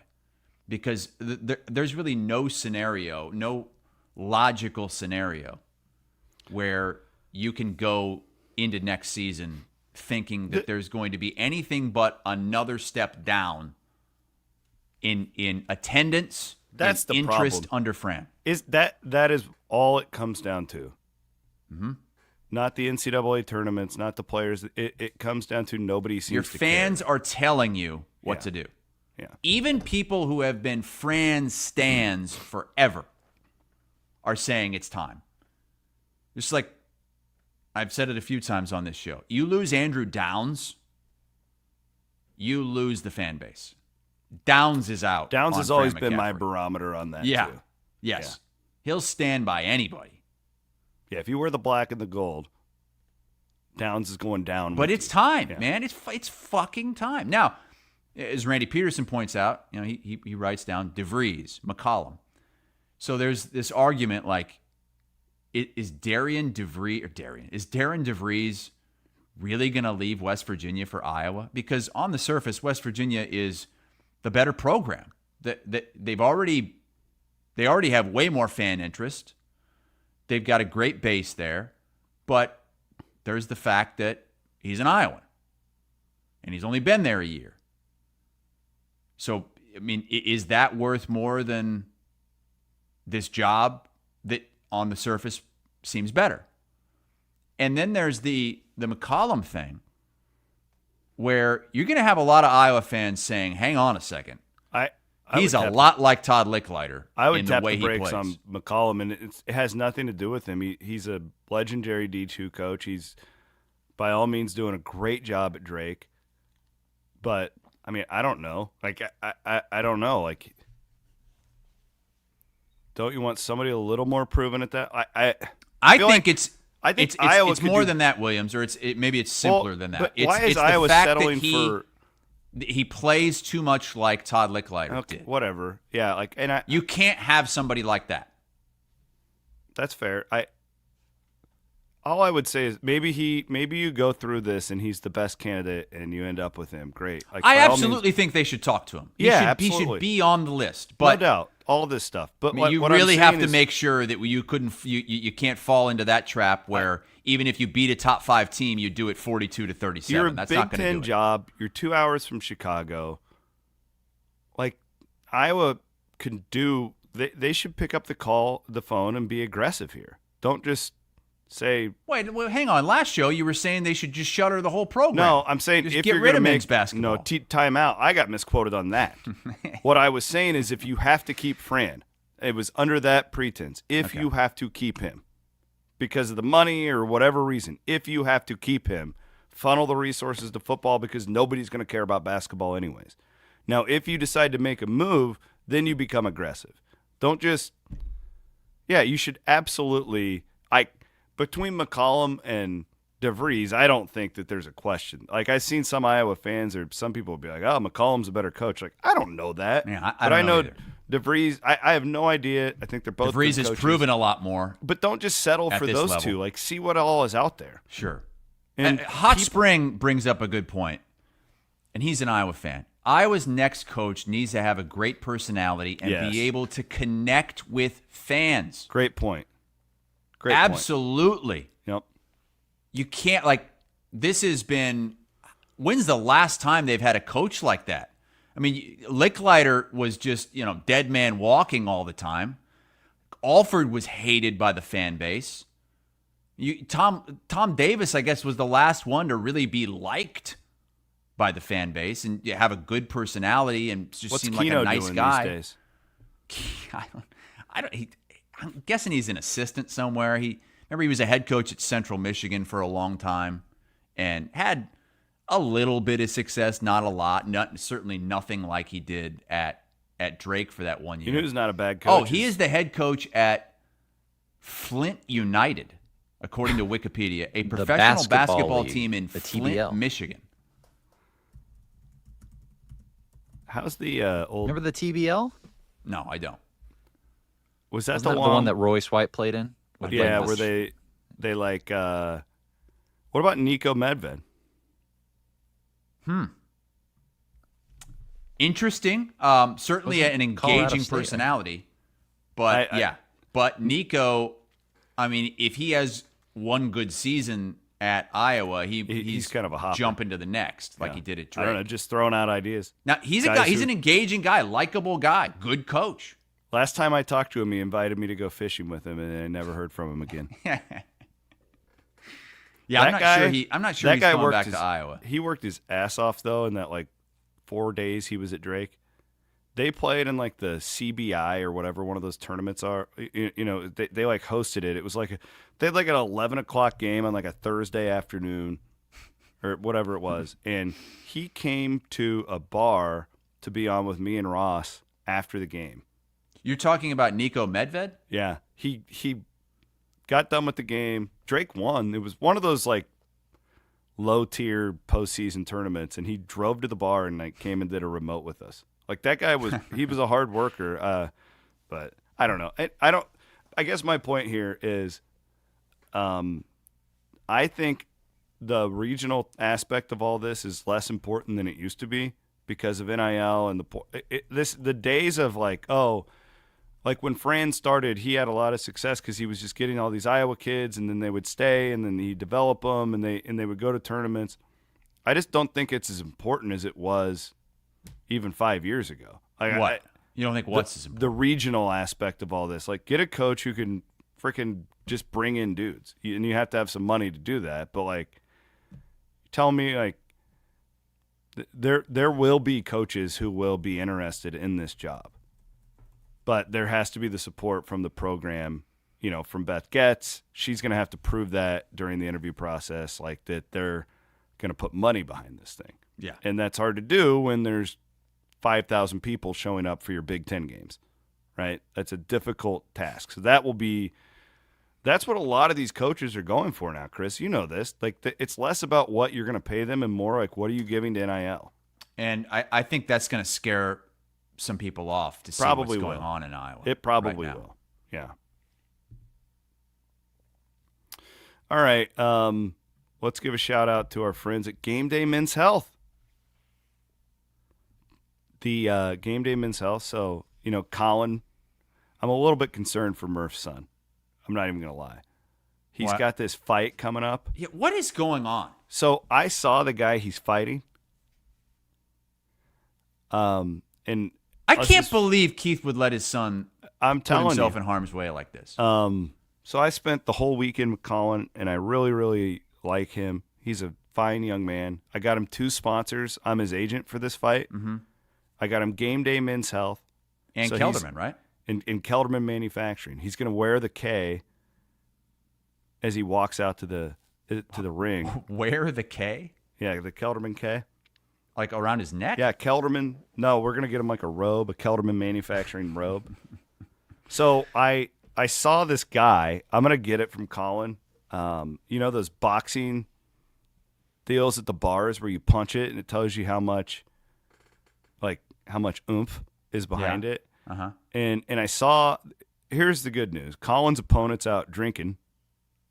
Because there's really no scenario, no logical scenario where you can go into next season thinking that there's going to be anything but another step down in attendance, that's in the interest problem. under Fran. Is that is all it comes down to. Mm-hmm. Not the NCAA tournaments, not the players. It comes down to nobody seems Your to fans care. are telling you what to do. Yeah. Even people who have been Fran stans forever are saying it's time. Just like I've said it a few times on this show. You lose Andrew Downs, you lose the fan base. Downs is out. Downs has always been McCaffrey. my barometer on that, Yeah. too. Yes. Yeah. He'll stand by anybody. Yeah, if you wear the black and the gold, Downs is going down. But it's time, Yeah. man. It's fucking time. Now, as Randy Peterson points out, he writes down DeVries, McCollum. So there's this argument like, is Darren DeVries really going to leave West Virginia for Iowa? Because on the surface, West Virginia is the better program. They already have way more fan interest. They've got a great base there, but there's the fact that he's an Iowan, and he's only been there a year. So, I mean, is that worth more than this job that on the surface seems better? And then there's the McCollum thing, where you're going to have a lot of Iowa fans saying, hang on a second. He's a lot like Todd Licklider in the way he plays. I would tap the brakes on McCollum, and it has nothing to do with him. He's a legendary D2 coach. He's, by all means, doing a great job at Drake. But, I mean, I don't know. Like, I don't know. Like, don't you want somebody a little more proven at that? I think it's Iowa it's more than that, Williams, or maybe it's simpler than that. But It's, why is it's Iowa the fact settling that for? He plays too much like Todd Licklider did. Whatever. Yeah, like, and you can't have somebody like that. That's fair. All I would say is maybe you go through this and he's the best candidate and you end up with him. Great. Like, I absolutely think they should talk to him. He should be on the list. But no doubt, all this stuff. But you really have to make sure that you can't fall into that trap where even if you beat a top 5 team, you do it 42-37. You're a That's Big not going to Ten do it. job. You're 2 hours from Chicago. Like Iowa can do. They should pick up the phone, and be aggressive here. Don't just say. Wait, hang on. Last show you were saying they should just shutter the whole program. No, I'm saying just if get you're rid of make, men's basketball. No, time out. I got misquoted on that. What I was saying is if you have to keep Fran, it was under that pretense. If you have to keep him because of the money or whatever reason, if you have to keep him, funnel the resources to football because nobody's going to care about basketball anyways. Now, if you decide to make a move, then you become aggressive. Don't just – yeah, you should absolutely – between McCollum and DeVries, I don't think that there's a question. Like, I've seen some Iowa fans or some people be like, oh, McCollum's a better coach. Like, I don't know that. Yeah, but I know DeVries, I have no idea. I think they're both DeVries has proven a lot more. But don't just settle for those level. two. Like, see what all is out there. Sure. And Hot Spring brings up a good point, and he's an Iowa fan. Iowa's next coach needs to have a great personality and be able to connect with fans. Great point. Absolutely. Yep. You can't, this has been, when's the last time they've had a coach like that? I mean, Licklider was just, dead man walking all the time. Alford was hated by the fan base. Tom Davis, I guess, was the last one to really be liked by the fan base and have a good personality and just seem like a nice guy. These days? I'm guessing he's an assistant somewhere. He was a head coach at Central Michigan for a long time and had a little bit of success, not a lot, certainly nothing like he did at Drake for that 1 year. You know who's not a bad coach? Oh, he is the head coach at Flint United, according to Wikipedia, a professional basketball team in Flint, TBL. Michigan. How's the old? Remember the TBL? No, I don't. Was that the one that Royce White played in? Yeah, where they like. What about Nico Medved? Interesting. Certainly an engaging personality. But but Nico, I mean, if he has one good season at Iowa, he's kind of a hopper. Jump into the next like he did at Drake. I don't know, just throwing out ideas. Now he's a guy. He's an engaging guy, likable guy, good coach. Last time I talked to him, he invited me to go fishing with him, and I never heard from him again. Yeah, I'm not sure he's coming back to Iowa. He worked his ass off though in that 4 days he was at Drake. They played in the CBI or whatever one of those tournaments are. They hosted it. It was they had an 11 o'clock game on a Thursday afternoon or whatever it was, and he came to a bar to be on with me and Ross after the game. You're talking about Nico Medved? Yeah, he got done with the game. Drake won. It was one of those low-tier postseason tournaments, and he drove to the bar and came and did a remote with us. That guy was he was a hard worker. But I don't know. I guess my point here is, I think the regional aspect of all this is less important than it used to be because of NIL and the days of when Fran started, he had a lot of success because he was just getting all these Iowa kids, and then they would stay, and then he'd develop them, and they would go to tournaments. I just don't think it's as important as it was even 5 years ago. You don't think what's as important? The regional aspect of all this. Get a coach who can freaking just bring in dudes, and you have to have some money to do that. But tell me there will be coaches who will be interested in this job. But there has to be the support from the program, from Beth Getz. She's going to have to prove that during the interview process, that they're going to put money behind this thing. Yeah. And that's hard to do when there's 5,000 people showing up for your Big Ten games, right? That's a difficult task. So that's what a lot of these coaches are going for now, Chris. You know this. It's less about what you're going to pay them and more what are you giving to NIL? And I think that's going to scare some people off to see what's going on in Iowa. It probably will. Yeah. All right. Let's give a shout out to our friends at Game Day Men's Health. The Game Day Men's Health. So, Colin, I'm a little bit concerned for Murph's son. I'm not even going to lie. He's got this fight coming up. Yeah, what is going on? So I saw the guy he's fighting. And I can't believe Keith would let his son put himself in harm's way like this. So I spent the whole weekend with Colin, and I really, really like him. He's a fine young man. I got him 2 sponsors. I'm his agent for this fight. Mm-hmm. I got him Game Day Men's Health. And so Kelderman, right? In Kelderman Manufacturing. He's going to wear the K as he walks out to the ring. Wear the K? Yeah, the Kelderman K. Like around his neck? Yeah, Kelderman. No, we're going to get him like a robe, a Kelderman Manufacturing robe. So I saw this guy. I'm going to get it from Colin. Those boxing deals at the bars where you punch it and it tells you how much oomph is behind it. Uh-huh. And I saw, here's the good news. Colin's opponent's out drinking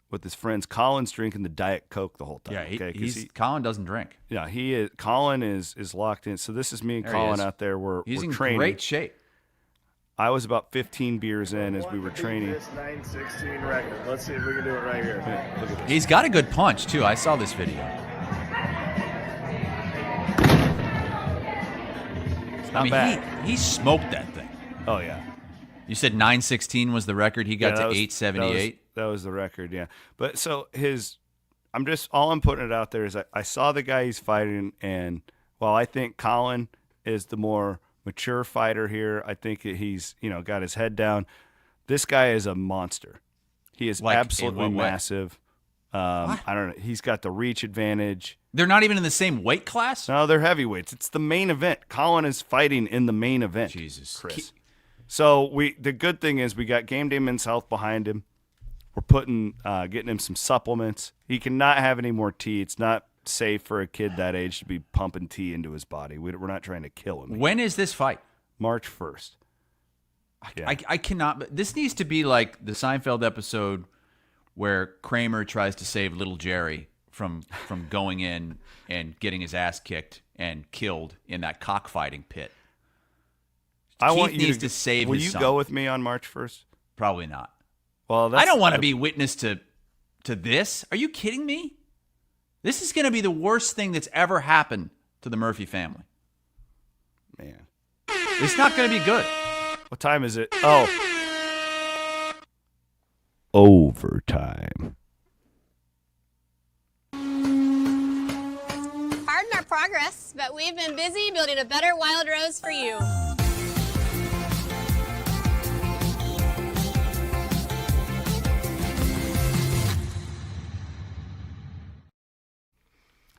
with his friends. Colin's drinking the Diet Coke the whole time. Yeah, Colin doesn't drink. Yeah, he is. Colin is locked in. So this is me and Colin out there. He's in training. Great shape. I was about 15 beers in as we were training. This 916 record. Let's see if we can do it right here. Yeah, look at this. He's got a good punch too. I saw this video. Not bad. He smoked that thing. Oh yeah. You said 916 was the record. He got to 878. That was the record, yeah. But so I'm putting it out there is I saw the guy he's fighting, and while I think Colin is the more mature fighter here, I think he's got his head down. This guy is a monster. He is absolutely massive. I don't know. He's got the reach advantage. They're not even in the same weight class? No, they're heavyweights. It's the main event. Colin is fighting in the main event. Jesus. Chris. So the good thing is we got Game Day Men's Health behind him. We're getting him some supplements. He cannot have any more tea. It's not safe for a kid that age to be pumping tea into his body. We're not trying to kill him. When is this fight? March 1st. Yeah. I cannot. This needs to be like the Seinfeld episode where Kramer tries to save little Jerry from going in and getting his ass kicked and killed in that cockfighting pit. Keith needs to save his son. Will you go with me on March 1st? Probably not. Well, I don't want to be witness to this. Are you kidding me? This is going to be the worst thing that's ever happened to the Murphy family. Man. It's not going to be good. What time is it? Oh. Overtime. Pardon our progress, but we've been busy building a better Wild Rose for you.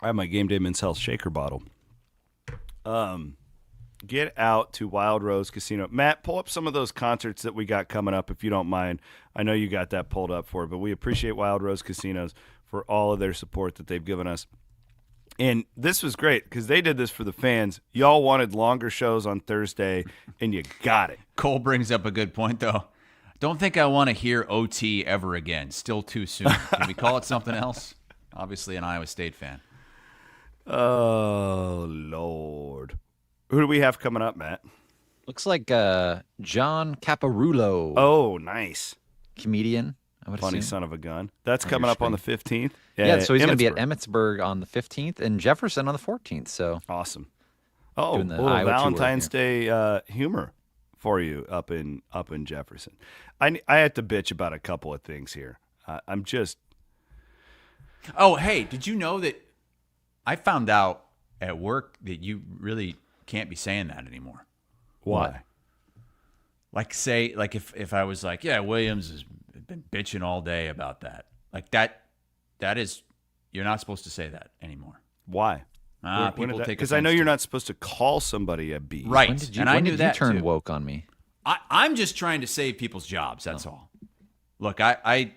I have my Game Day Men's Health shaker bottle. Get out to Wild Rose Casino. Matt, pull up some of those concerts that we got coming up, if you don't mind. I know you got that pulled up for it, but we appreciate Wild Rose Casinos for all of their support that they've given us. And this was great because they did this for the fans. Y'all wanted longer shows on Thursday, and you got it. Cole brings up a good point, though. Don't think I want to hear OT ever again. Still too soon. Can we call it something else? Obviously an Iowa State fan. Oh, Lord. Who do we have coming up, Matt? Looks like John Caparulo. Oh, nice. Comedian. Funny son of a gun. That's coming up on the 15th. Yeah, so he's going to be at Emmitsburg on the 15th and Jefferson on the 14th. So awesome. Oh, a little Valentine's Day humor for you up in Jefferson. I had to bitch about a couple of things here. I'm just. Oh, hey, did you know that I found out at work that you really can't be saying that anymore? Why? Like if I was like, yeah, Williams has been bitching all day about that. Like that is, you're not supposed to say that anymore. Why? People take because I know you're not supposed to call somebody a B. Right. I knew that too. When did you turn woke on me? I'm just trying to save people's jobs. That's all. Look, I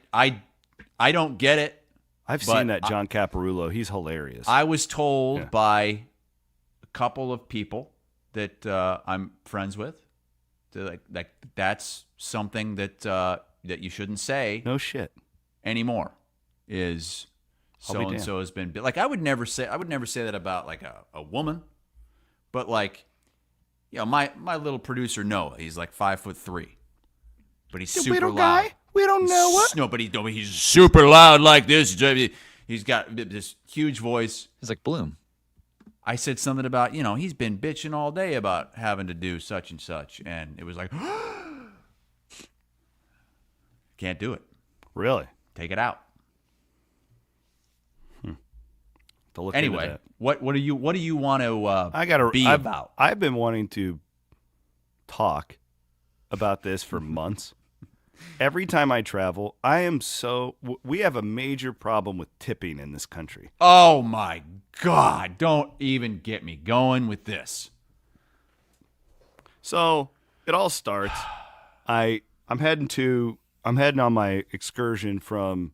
don't get it. I've seen that John Caparulo. He's hilarious. I was told by a couple of people that I'm friends with, like that's something that you shouldn't say. No shit. Anymore. is so and so has been like I would never say that about like a woman, but like my little producer Noah, he's like 5'3", but he's super loud. Guy? We don't know what. No, but he's super loud like this. He's got this huge voice. He's like Bloom. I said something about, he's been bitching all day about having to do such and such. And it was like, can't do it. Really? Take it out. To look anyway, into that. what do you want to be about? I've been wanting to talk about this for months. Every time I travel, we have a major problem with tipping in this country. Oh my God, don't even get me going with this. So it all starts. I'm heading on my excursion from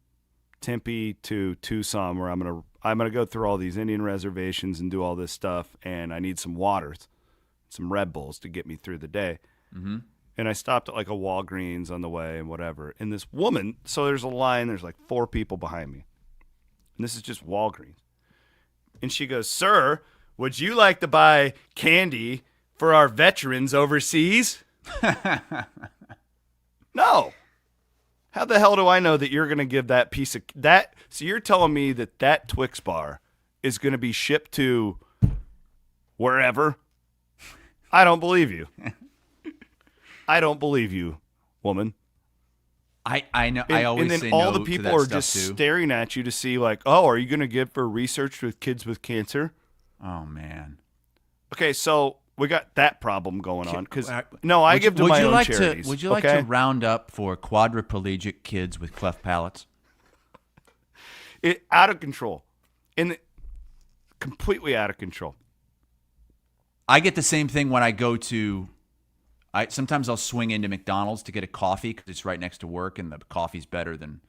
Tempe to Tucson, where I'm gonna go through all these Indian reservations and do all this stuff, and I need some waters, some Red Bulls to get me through the day. Mm-hmm. And I stopped at like a Walgreens on the way and whatever. And this woman, so there's a line, there's like 4 people behind me. And this is just Walgreens. And she goes, "Sir, would you like to buy candy for our veterans overseas?" No. How the hell do I know that you're going to give that piece of that? So you're telling me that Twix bar is going to be shipped to wherever? I don't believe you. I don't believe you, woman. I know. I always say no. And then all the people are just staring at you to see, like, oh, are you going to give for research with kids with cancer? Oh man. Okay, so we got that problem going on because I give to my own charities. Would you like to round up for quadriplegic kids with cleft palates? Out of control, completely out of control. I get the same thing when I go to. Sometimes I'll swing into McDonald's to get a coffee because it's right next to work and the coffee's better than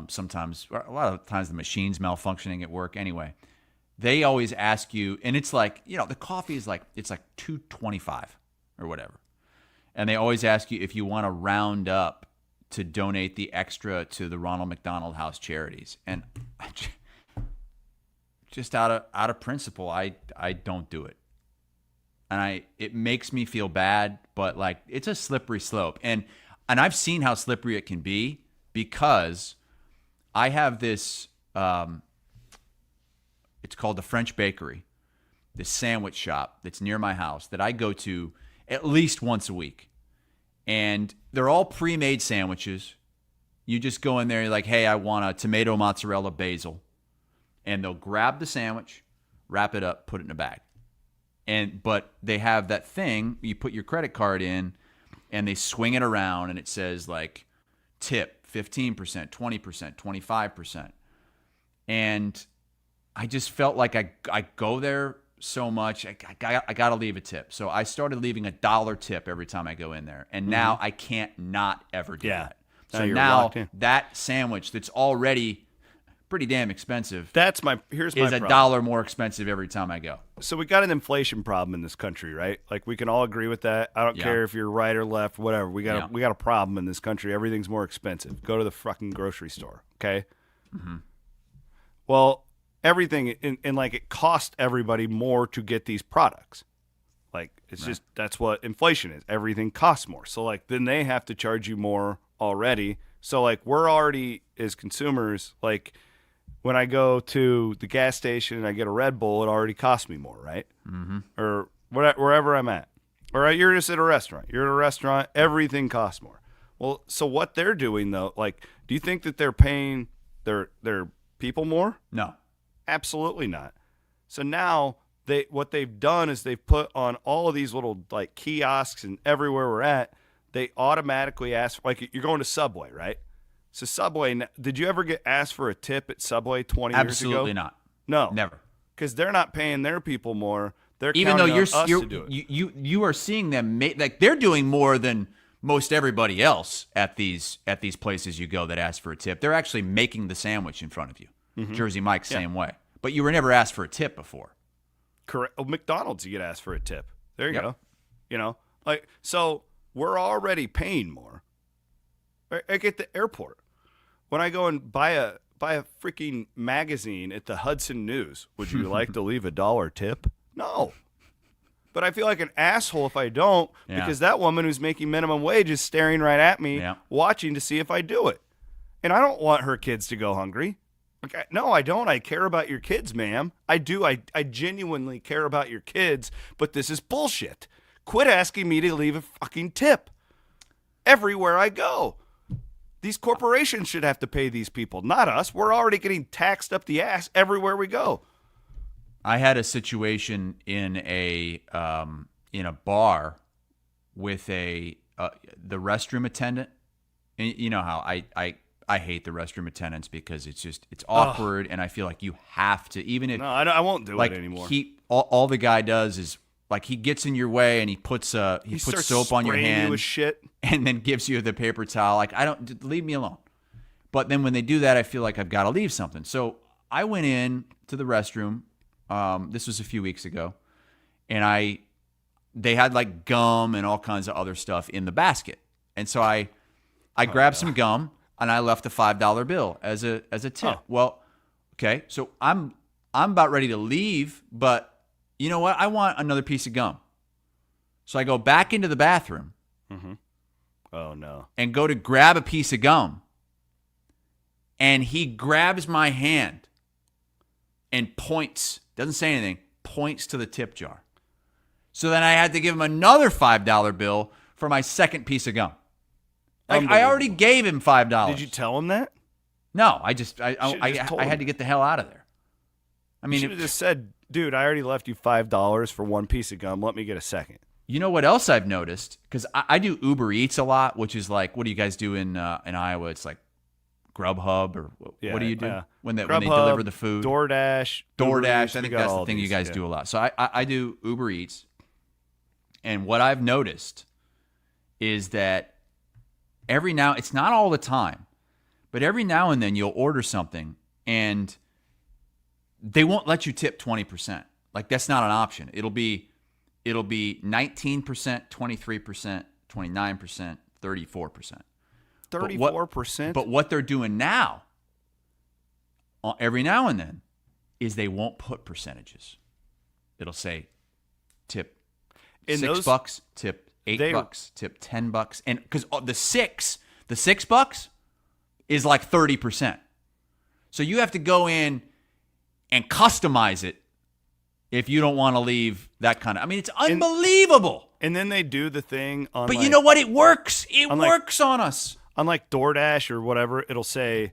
sometimes. A lot of times the machine's malfunctioning at work. Anyway, they always ask you, and it's like, the coffee is it's like $2.25 or whatever. And they always ask you if you want to round up to donate the extra to the Ronald McDonald House charities. And just out of principle, I don't do it. And it makes me feel bad, but like it's a slippery slope. And I've seen how slippery it can be because I have this it's called the French Bakery, this sandwich shop that's near my house that I go to at least once a week. And they're all pre-made sandwiches. You just go in there, you're like, "Hey, I want a tomato mozzarella basil." And they'll grab the sandwich, wrap it up, put it in a bag. But they have that thing, you put your credit card in and they swing it around and it says like tip 15%, 20%, 25%. And I just felt like I go there so much, I got to leave a tip. So I started leaving $1 tip every time I go in there. And now I can't not ever do that. So now that sandwich that's already pretty damn expensive. Here's my problem. $1 more expensive every time I go. So we got an inflation problem in this country, right? Like we can all agree with that. I don't care if you're right or left, whatever. We got a problem in this country. Everything's more expensive. Go to the fucking grocery store, okay? Mm-hmm. Well, everything and like it costs everybody more to get these products. Like it's just that's what inflation is. Everything costs more. So like then they have to charge you more already. So like we're already as consumers like. When I go to the gas station and I get a Red Bull, it already costs me more, right? Mm-hmm. Or wherever I'm at. Or you're just at a restaurant. You're at a restaurant, everything costs more. Well, so what they're doing, though, like, do you think that they're paying their people more? No. Absolutely not. So now what they've done is they've put on all of these little, like, kiosks and everywhere we're at, they automatically ask, like, you're going to Subway, right? So Subway, did you ever get asked for a tip at Subway 20 years ago? Absolutely not. No. Never. Because they're not paying their people more. They're even though us to do it. You are seeing them like they're doing more than most everybody else at these places you go that ask for a tip. They're actually making the sandwich in front of you. Mm-hmm. Jersey Mike's same way. But you were never asked for a tip before. Correct. Oh, McDonald's, you get asked for a tip. There you go. Like so we're already paying more. Like at the airport. When I go and buy buy a freaking magazine at the Hudson News. Would you like to leave $1 tip? No. But I feel like an asshole if I don't, because that woman who's making minimum wage is staring right at me, watching to see if I do it. And I don't want her kids to go hungry. No, I don't. I care about your kids, ma'am. I do. I genuinely care about your kids, but this is bullshit. Quit asking me to leave a fucking tip everywhere I go. These corporations should have to pay these people, not us. We're already getting taxed up the ass everywhere we go. I had a situation in a bar with the restroom attendant. And you know how I hate the restroom attendants because it's awkward, and I feel like you have to, even if I won't do it anymore. All the guy does is like he gets in your way and he puts soap on your hand with shit, and then gives you the paper towel. Like, leave me alone. But then when they do that, I feel like I've got to leave something. So I went in to the restroom. This was a few weeks ago, and they had like gum and all kinds of other stuff in the basket, and so I grabbed some gum and I left a $5 bill as a tip. Oh. Well, okay, so I'm about ready to leave, but you know what? I want another piece of gum, so I go back into the bathroom. Mm-hmm. Oh no! And go to grab a piece of gum, and he grabs my hand and points. Doesn't say anything, points to the tip jar. So then I had to give him another $5 bill for my second piece of gum. Like, I already gave him $5. Did you tell him that? No, I had to get the hell out of there. I mean, you should have just said, dude, I already left you $5 for one piece of gum. Let me get a second. You know what else I've noticed? Because I do Uber Eats a lot, which is like, what do you guys do in Iowa? It's like Grubhub, or what do you do when they deliver the food? DoorDash. I think that's the thing you guys do a lot. So I do Uber Eats, and what I've noticed is that it's not all the time, but every now and then you'll order something and they won't let you tip 20%. Like, that's not an option. It'll be 19%, 23%, 29%, 34%. 34%. But what they're doing now, every now and then, is they won't put percentages. It'll say tip $6, tip $8, tip $10, and because the $6 is like 30%. So you have to go in and customize it if you don't want to leave that kind of. I mean, it's unbelievable. And then they do the thing on. But you know what? It works. It works on us. On like DoorDash or whatever, it'll say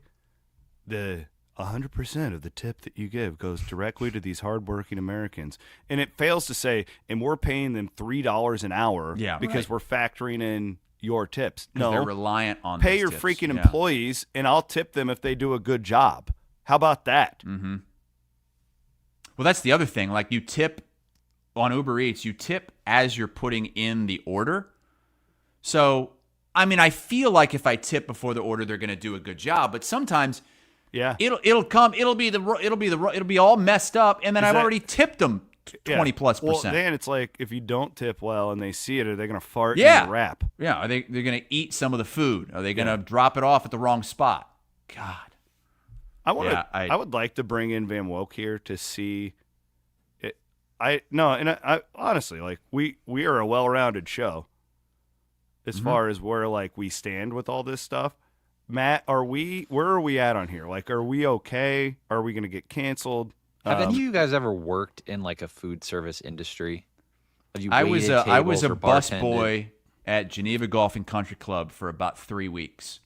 the 100% of the tip that you give goes directly to these hardworking Americans. And it fails to say, and we're paying them $3 an hour because we're factoring in your tips. No, they're reliant on pay your tips. freaking employees, and I'll tip them if they do a good job. How about that? Mm-hmm. Well, that's the other thing. Like, you tip on Uber Eats, you tip as you're putting in the order. So, I mean, I feel like if I tip before the order, they're going to do a good job. But sometimes, it'll be all messed up, and then I've already tipped them 20+%. Well, then it's like, if you don't tip well and they see it, are they going to fart in your wrap? Yeah, are they're going to eat some of the food? Are they going to drop it off at the wrong spot? God. I would like to bring in Van Woke here to see it. I honestly, like, we are a well-rounded show as far as where, like, we stand with all this stuff. Matt, where are we at on here? Like, are we okay? Are we going to get canceled? Have any of you guys ever worked in like a food service industry? Have you I was a busboy at Geneva Golf and Country Club for about 3 weeks.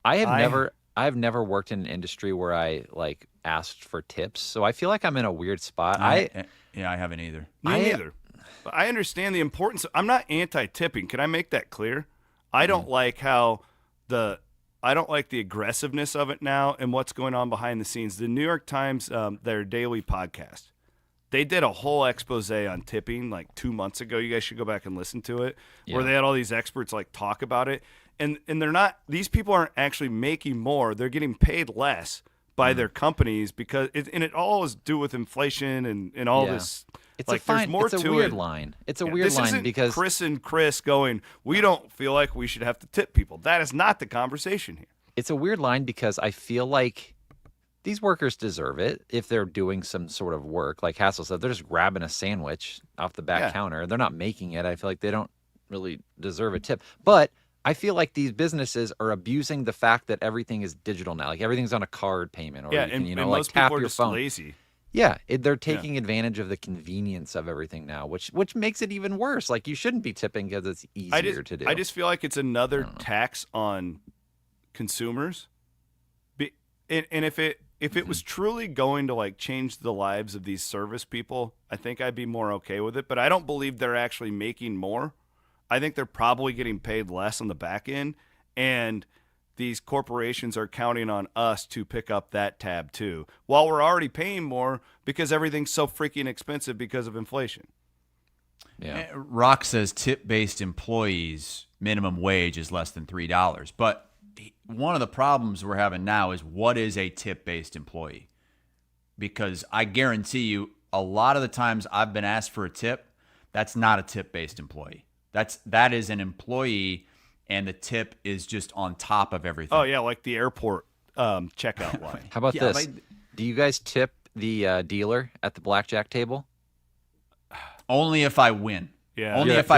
I've never worked in an industry where I like asked for tips, so I feel like I'm in a weird spot. I haven't either. Me neither. But I understand the importance. I'm not anti-tipping. Can I make that clear? I don't like the aggressiveness of it now and what's going on behind the scenes. The New York Times, their daily podcast, they did a whole expose on tipping like 2 months ago. You guys should go back and listen to it, where they had all these experts like talk about it. And they're not, these people aren't actually making more. They're getting paid less by their companies because it all is due with inflation and all this. It's like, there's more to it. It's a weird line. It's a weird line isn't because Chris going, we don't feel like we should have to tip people. That is not the conversation here. it's a weird line because I feel like these workers deserve it if they're doing some sort of work. Like Hassel said, they're just grabbing a sandwich off the back counter. They're not making it. I feel like they don't really deserve a tip. But I feel like these businesses are abusing the fact that everything is digital now. Like everything's on a card payment, or and like most tap people are your just phone. lazy. Yeah, they're taking advantage of the convenience of everything now, which makes it even worse. Like you shouldn't be tipping because it's easier to do. I just feel like it's another tax on consumers. And if it was truly going to like change the lives of these service people, I think I'd be more okay with it. But I don't believe they're actually making more. I think they're probably getting paid less on the back end, and these corporations are counting on us to pick up that tab too, while we're already paying more because everything's so freaking expensive because of inflation. Yeah. Rock says tip-based employees minimum wage is less than $3, but one of the problems we're having now is what is a tip-based employee? Because I guarantee you, a lot of the times I've been asked for a tip, that's not a tip-based employee. That is an employee, and the tip is just on top of everything. Oh yeah, like the airport checkout line. How about this? Do you guys tip the dealer at the blackjack table? Only if I win. Yeah. Only if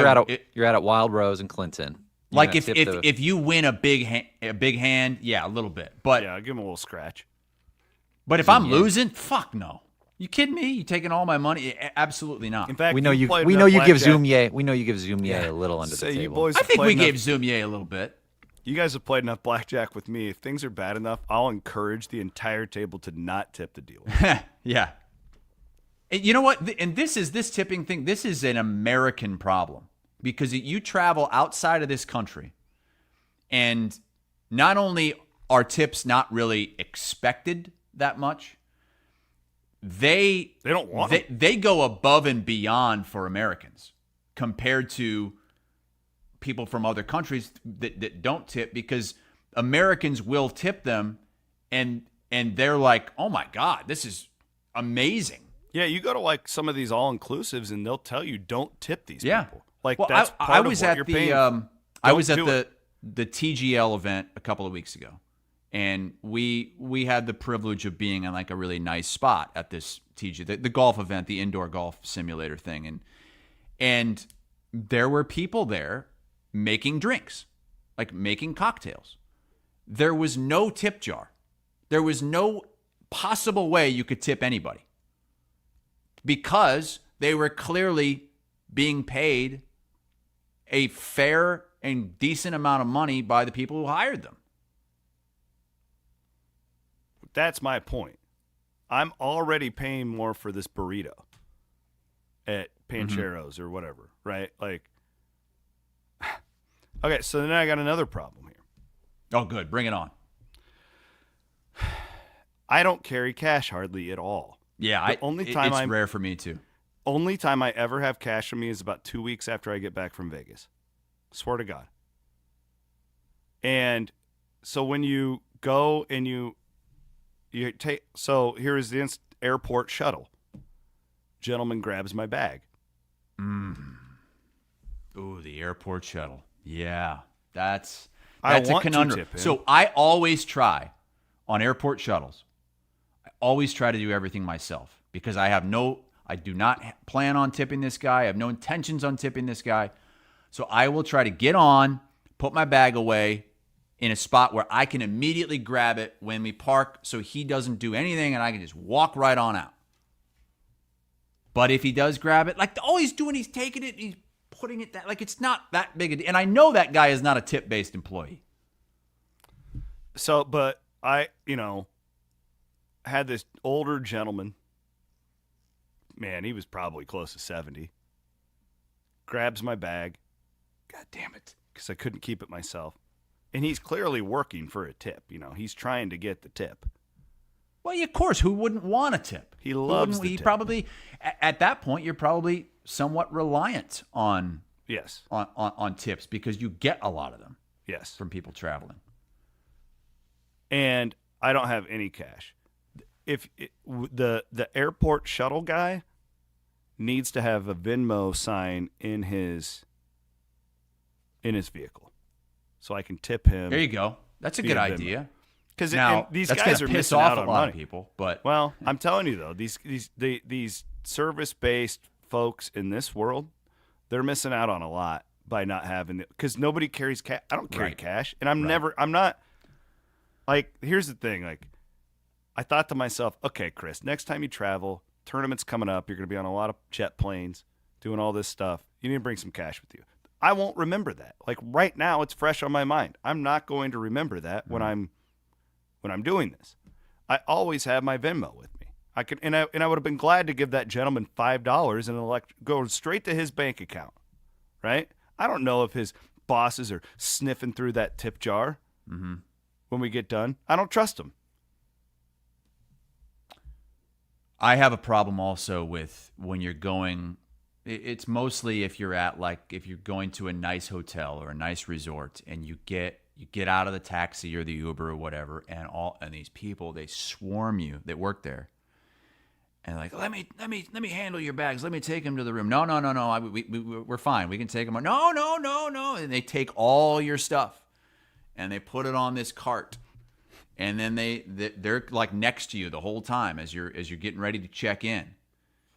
you're at Wild Rose and Clinton. Like if you win a big hand, yeah, a little bit. But yeah, I'll give him a little scratch. But if I'm losing, fuck no. You kidding me? You taking all my money? Absolutely not. In fact, we know you give Zoomier a little under the table. You boys I think we gave Zoomier a little bit. You guys have played enough blackjack with me. If things are bad enough, I'll encourage the entire table to not tip the dealer. Yeah. And you know what? And this tipping thing, this is an American problem. Because you travel outside of this country, and not only are tips not really expected that much, they don't want they go above and beyond for Americans compared to people from other countries that don't tip, because Americans will tip them, and they're like, oh my God, this is amazing. Yeah, you go to like some of these all-inclusives, and they'll tell you don't tip these people. Like, well, that's part I of was what at you're the paying. I was at the TGL event a couple of weeks ago, and we had the privilege of being in like a really nice spot at this the golf event, the indoor golf simulator thing, and there were people there making drinks, like making cocktails. There was no tip jar. There was no possible way you could tip anybody, because they were clearly being paid a fair and decent amount of money by the people who hired them. That's my point. I'm already paying more for this burrito at Pancheros or whatever, right? Like, okay, so then I got another problem here. Oh, good. Bring it on. I don't carry cash hardly at all. Yeah, it's rare for me too. Only time I ever have cash on me is about 2 weeks after I get back from Vegas. Swear to God. And so when you go and you take, so here is the airport shuttle. Gentleman grabs my bag. Ooh, the airport shuttle. Yeah, that's a conundrum. So I always try on airport shuttles. I always try to do everything myself, because I do not plan on tipping this guy. I have no intentions on tipping this guy. So I will try to get on, put my bag away in a spot where I can immediately grab it when we park, so he doesn't do anything and I can just walk right on out. But if he does grab it, like all he's doing, he's taking it, he's putting it that, like it's not that big a deal. And I know that guy is not a tip-based employee. So, but I, had this older gentleman. Man, he was probably close to 70. Grabs my bag. God damn it. Because I couldn't keep it myself. And he's clearly working for a tip. He's trying to get the tip. Well, of course, who wouldn't want a tip? He loves the tip. Probably, at that point, you're probably somewhat reliant on yes on tips, because you get a lot of them. Yes. From people traveling. And I don't have any cash. The airport shuttle guy needs to have a Venmo sign in his vehicle, so I can tip him. There you go. That's a good idea. Because these that's guys gonna are piss missing off out a on lot money. of people. But well, I'm telling you though, these service-based folks in this world, they're missing out on a lot by not having it. Because nobody carries cash. I don't carry cash, and I'm not. Like, here's the thing. Like, I thought to myself, okay, Chris, next time you travel, tournaments coming up, you're going to be on a lot of jet planes, doing all this stuff. You need to bring some cash with you. I won't remember that. Like right now, it's fresh on my mind. I'm not going to remember that when I'm doing this. I always have my Venmo with me. I would have been glad to give that gentleman $5 and go straight to his bank account, right? I don't know if his bosses are sniffing through that tip jar when we get done. I don't trust them. I have a problem also with when you're going. It's mostly if you're going to a nice hotel or a nice resort and you get out of the taxi or the Uber or whatever, and these people, they swarm you that work there, and like, let me handle your bags, let me take them to the room. No, we're fine, we can take them. No, and they take all your stuff and they put it on this cart, and then they're like next to you the whole time as you're getting ready to check in.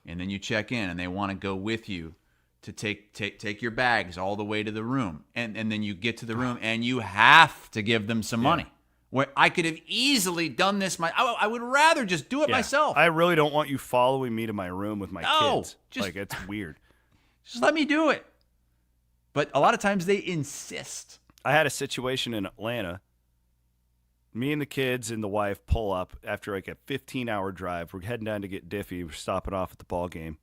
And then you check in, and they want to go with you to take your bags all the way to the room. And then you get to the room, and you have to give them some money. Where I could have easily done this. I would rather just do it myself. I really don't want you following me to my room with my kids. Like, it's weird. Just let me do it. But a lot of times they insist. I had a situation in Atlanta. Me and the kids and the wife pull up after like a 15-hour drive. We're heading down to get Diffie. We're stopping off at the ball game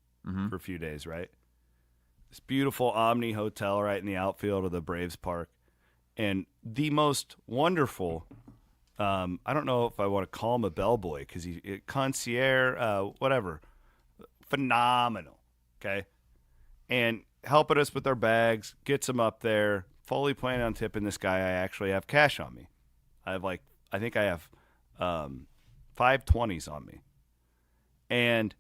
for a few days, right? This beautiful Omni Hotel right in the outfield of the Braves Park. And the most wonderful, I don't know if I want to call him a bellboy because concierge, whatever, phenomenal, okay? And helping us with our bags, gets them up there, fully planning on tipping this guy. I actually have cash on me. I think I have 5 20s on me. And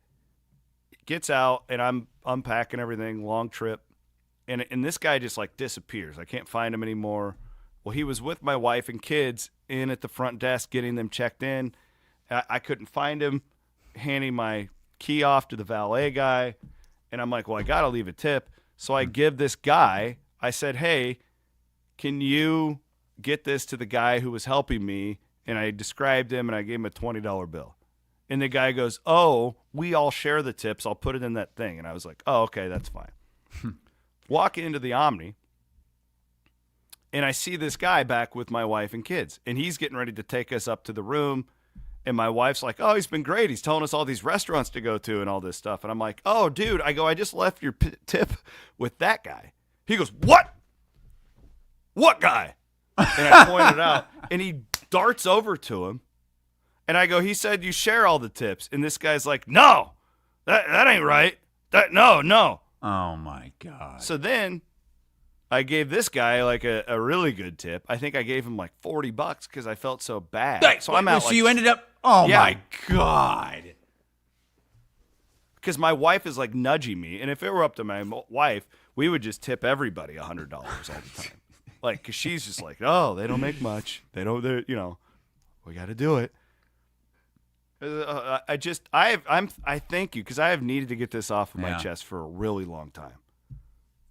gets out, and I'm unpacking everything, long trip. And this guy just, like, disappears. I can't find him anymore. Well, he was with my wife and kids in at the front desk getting them checked in. I couldn't find him, handing my key off to the valet guy. And I'm like, well, I got to leave a tip. So I give this guy, I said, hey, can you get this to the guy who was helping me? And I described him, and I gave him a $20 bill. And the guy goes, oh, we all share the tips. I'll put it in that thing. And I was like, oh, okay, that's fine. Walk into the Omni, and I see this guy back with my wife and kids. And he's getting ready to take us up to the room. And my wife's like, oh, he's been great. He's telling us all these restaurants to go to and all this stuff. And I'm like, oh, dude, I just left your tip with that guy. He goes, what? What guy? And I pointed out, and he darts over to him, and I go, he said you share all the tips. And this guy's like, no, that ain't right. No. Oh, my God. So then I gave this guy like a really good tip. I think I gave him like $40 because I felt so bad. So I'm out. So you ended up, my God. Because my wife is like nudging me, and if it were up to my wife, we would just tip everybody $100 all the time. Like, because she's just like, oh, they don't make much. We got to do it. I thank you because I have needed to get this off of my chest for a really long time.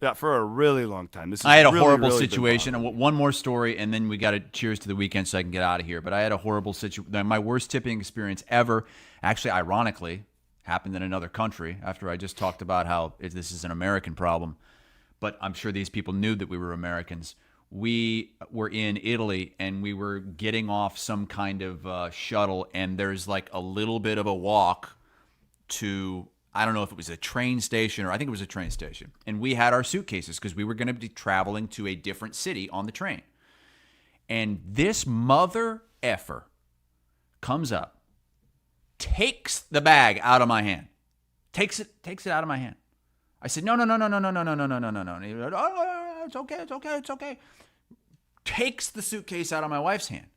Yeah, for a really long time. I had a horrible situation. And one more story, and then we got to cheers to the weekend so I can get out of here. But I had a horrible situation. My worst tipping experience ever, actually, ironically, happened in another country after I just talked about how this is an American problem. But I'm sure these people knew that we were Americans. We were in Italy, and we were getting off some kind of shuttle, and there's like a little bit of a walk to, I don't know if it was a train station, or I think it was a train station. And we had our suitcases because we were going to be traveling to a different city on the train. And this mother effer comes up, takes the bag out of my hand, takes it out of my hand. I said, no. It's okay. Takes the suitcase out of my wife's hand.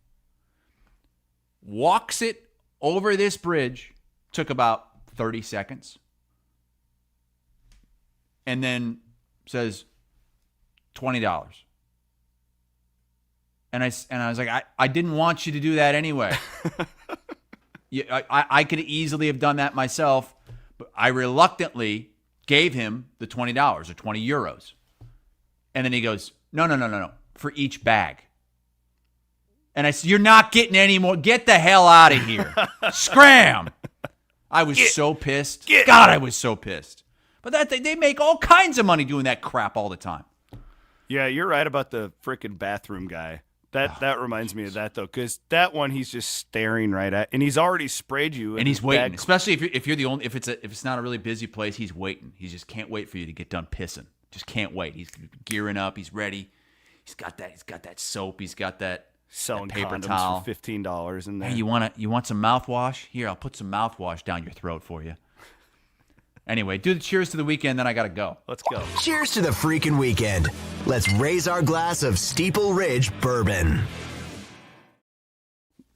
Walks it over this bridge. Took about 30 seconds. And then says, $20. And I was like, I didn't want you to do that anyway. I could easily have done that myself, but I reluctantly gave him the $20 or 20 euros. And then he goes, no, for each bag. And I said, you're not getting any more. Get the hell out of here. Scram. I was so pissed. God, I was so pissed. But they make all kinds of money doing that crap all the time. Yeah, you're right about the freaking bathroom guy. That reminds me of that, though, because that one he's just staring right at, and he's already sprayed you. And he's waiting, especially if you're the only, if it's not a really busy place, he's waiting. He just can't wait for you to get done pissing. Just can't wait. He's gearing up. He's ready. He's got that soap. He's got that selling paper condoms towel for $15 in there. Hey, you want some mouthwash? Here, I'll put some mouthwash down your throat for you. Anyway, do the cheers to the weekend, then I gotta go. Let's go. Cheers to the freaking weekend. Let's raise our glass of Steeple Ridge bourbon.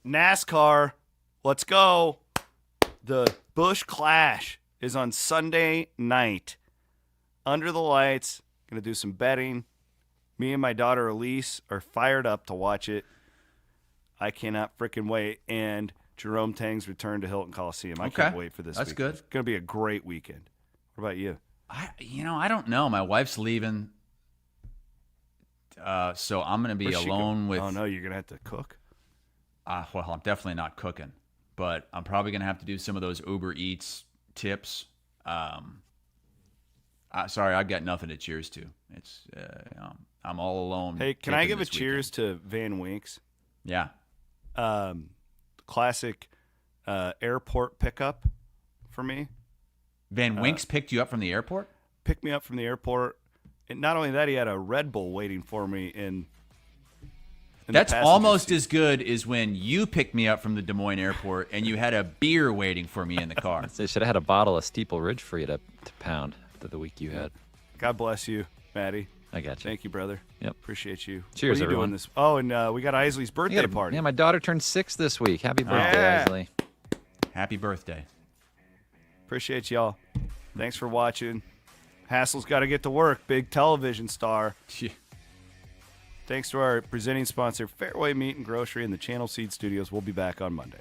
NASCAR, let's go. The Busch Clash is on Sunday night. Under the lights, gonna do some betting. Me and my daughter Elise are fired up to watch it. I cannot freaking wait. And Jerome Tang's return to Hilton Coliseum. I can't wait for this. That's weekend. good. It's going to be a great weekend. What about you? I don't know. My wife's leaving, so I'm going to be alone with. Oh no, you're going to have to cook. Well, I'm definitely not cooking, but I'm probably going to have to do some of those Uber Eats tips. Sorry, I've got nothing to cheers to. It's I'm all alone. Hey, can I give a cheers to Van Wink's? Yeah. Classic airport pickup for me. Van Wink's picked you up from the airport? Picked me up from the airport. And not only that, he had a Red Bull waiting for me in That's almost as good as when you picked me up from the Des Moines airport and you had a beer waiting for me in the car. They should have had a bottle of Steeple Ridge for you to pound after the week you had. God bless you, Maddie. I got you. Thank you, brother. Yep. Appreciate you. Cheers, what are you everyone. doing this? Oh, and we got Isley's birthday party. Yeah, my daughter turned 6 this week. Happy birthday, Yeah. Isley. Happy birthday. Appreciate y'all. Thanks for watching. Hassel's got to get to work. Big television star. Thanks to our presenting sponsor, Fairway Meat and Grocery and the Channel Seed Studios. We'll be back on Monday.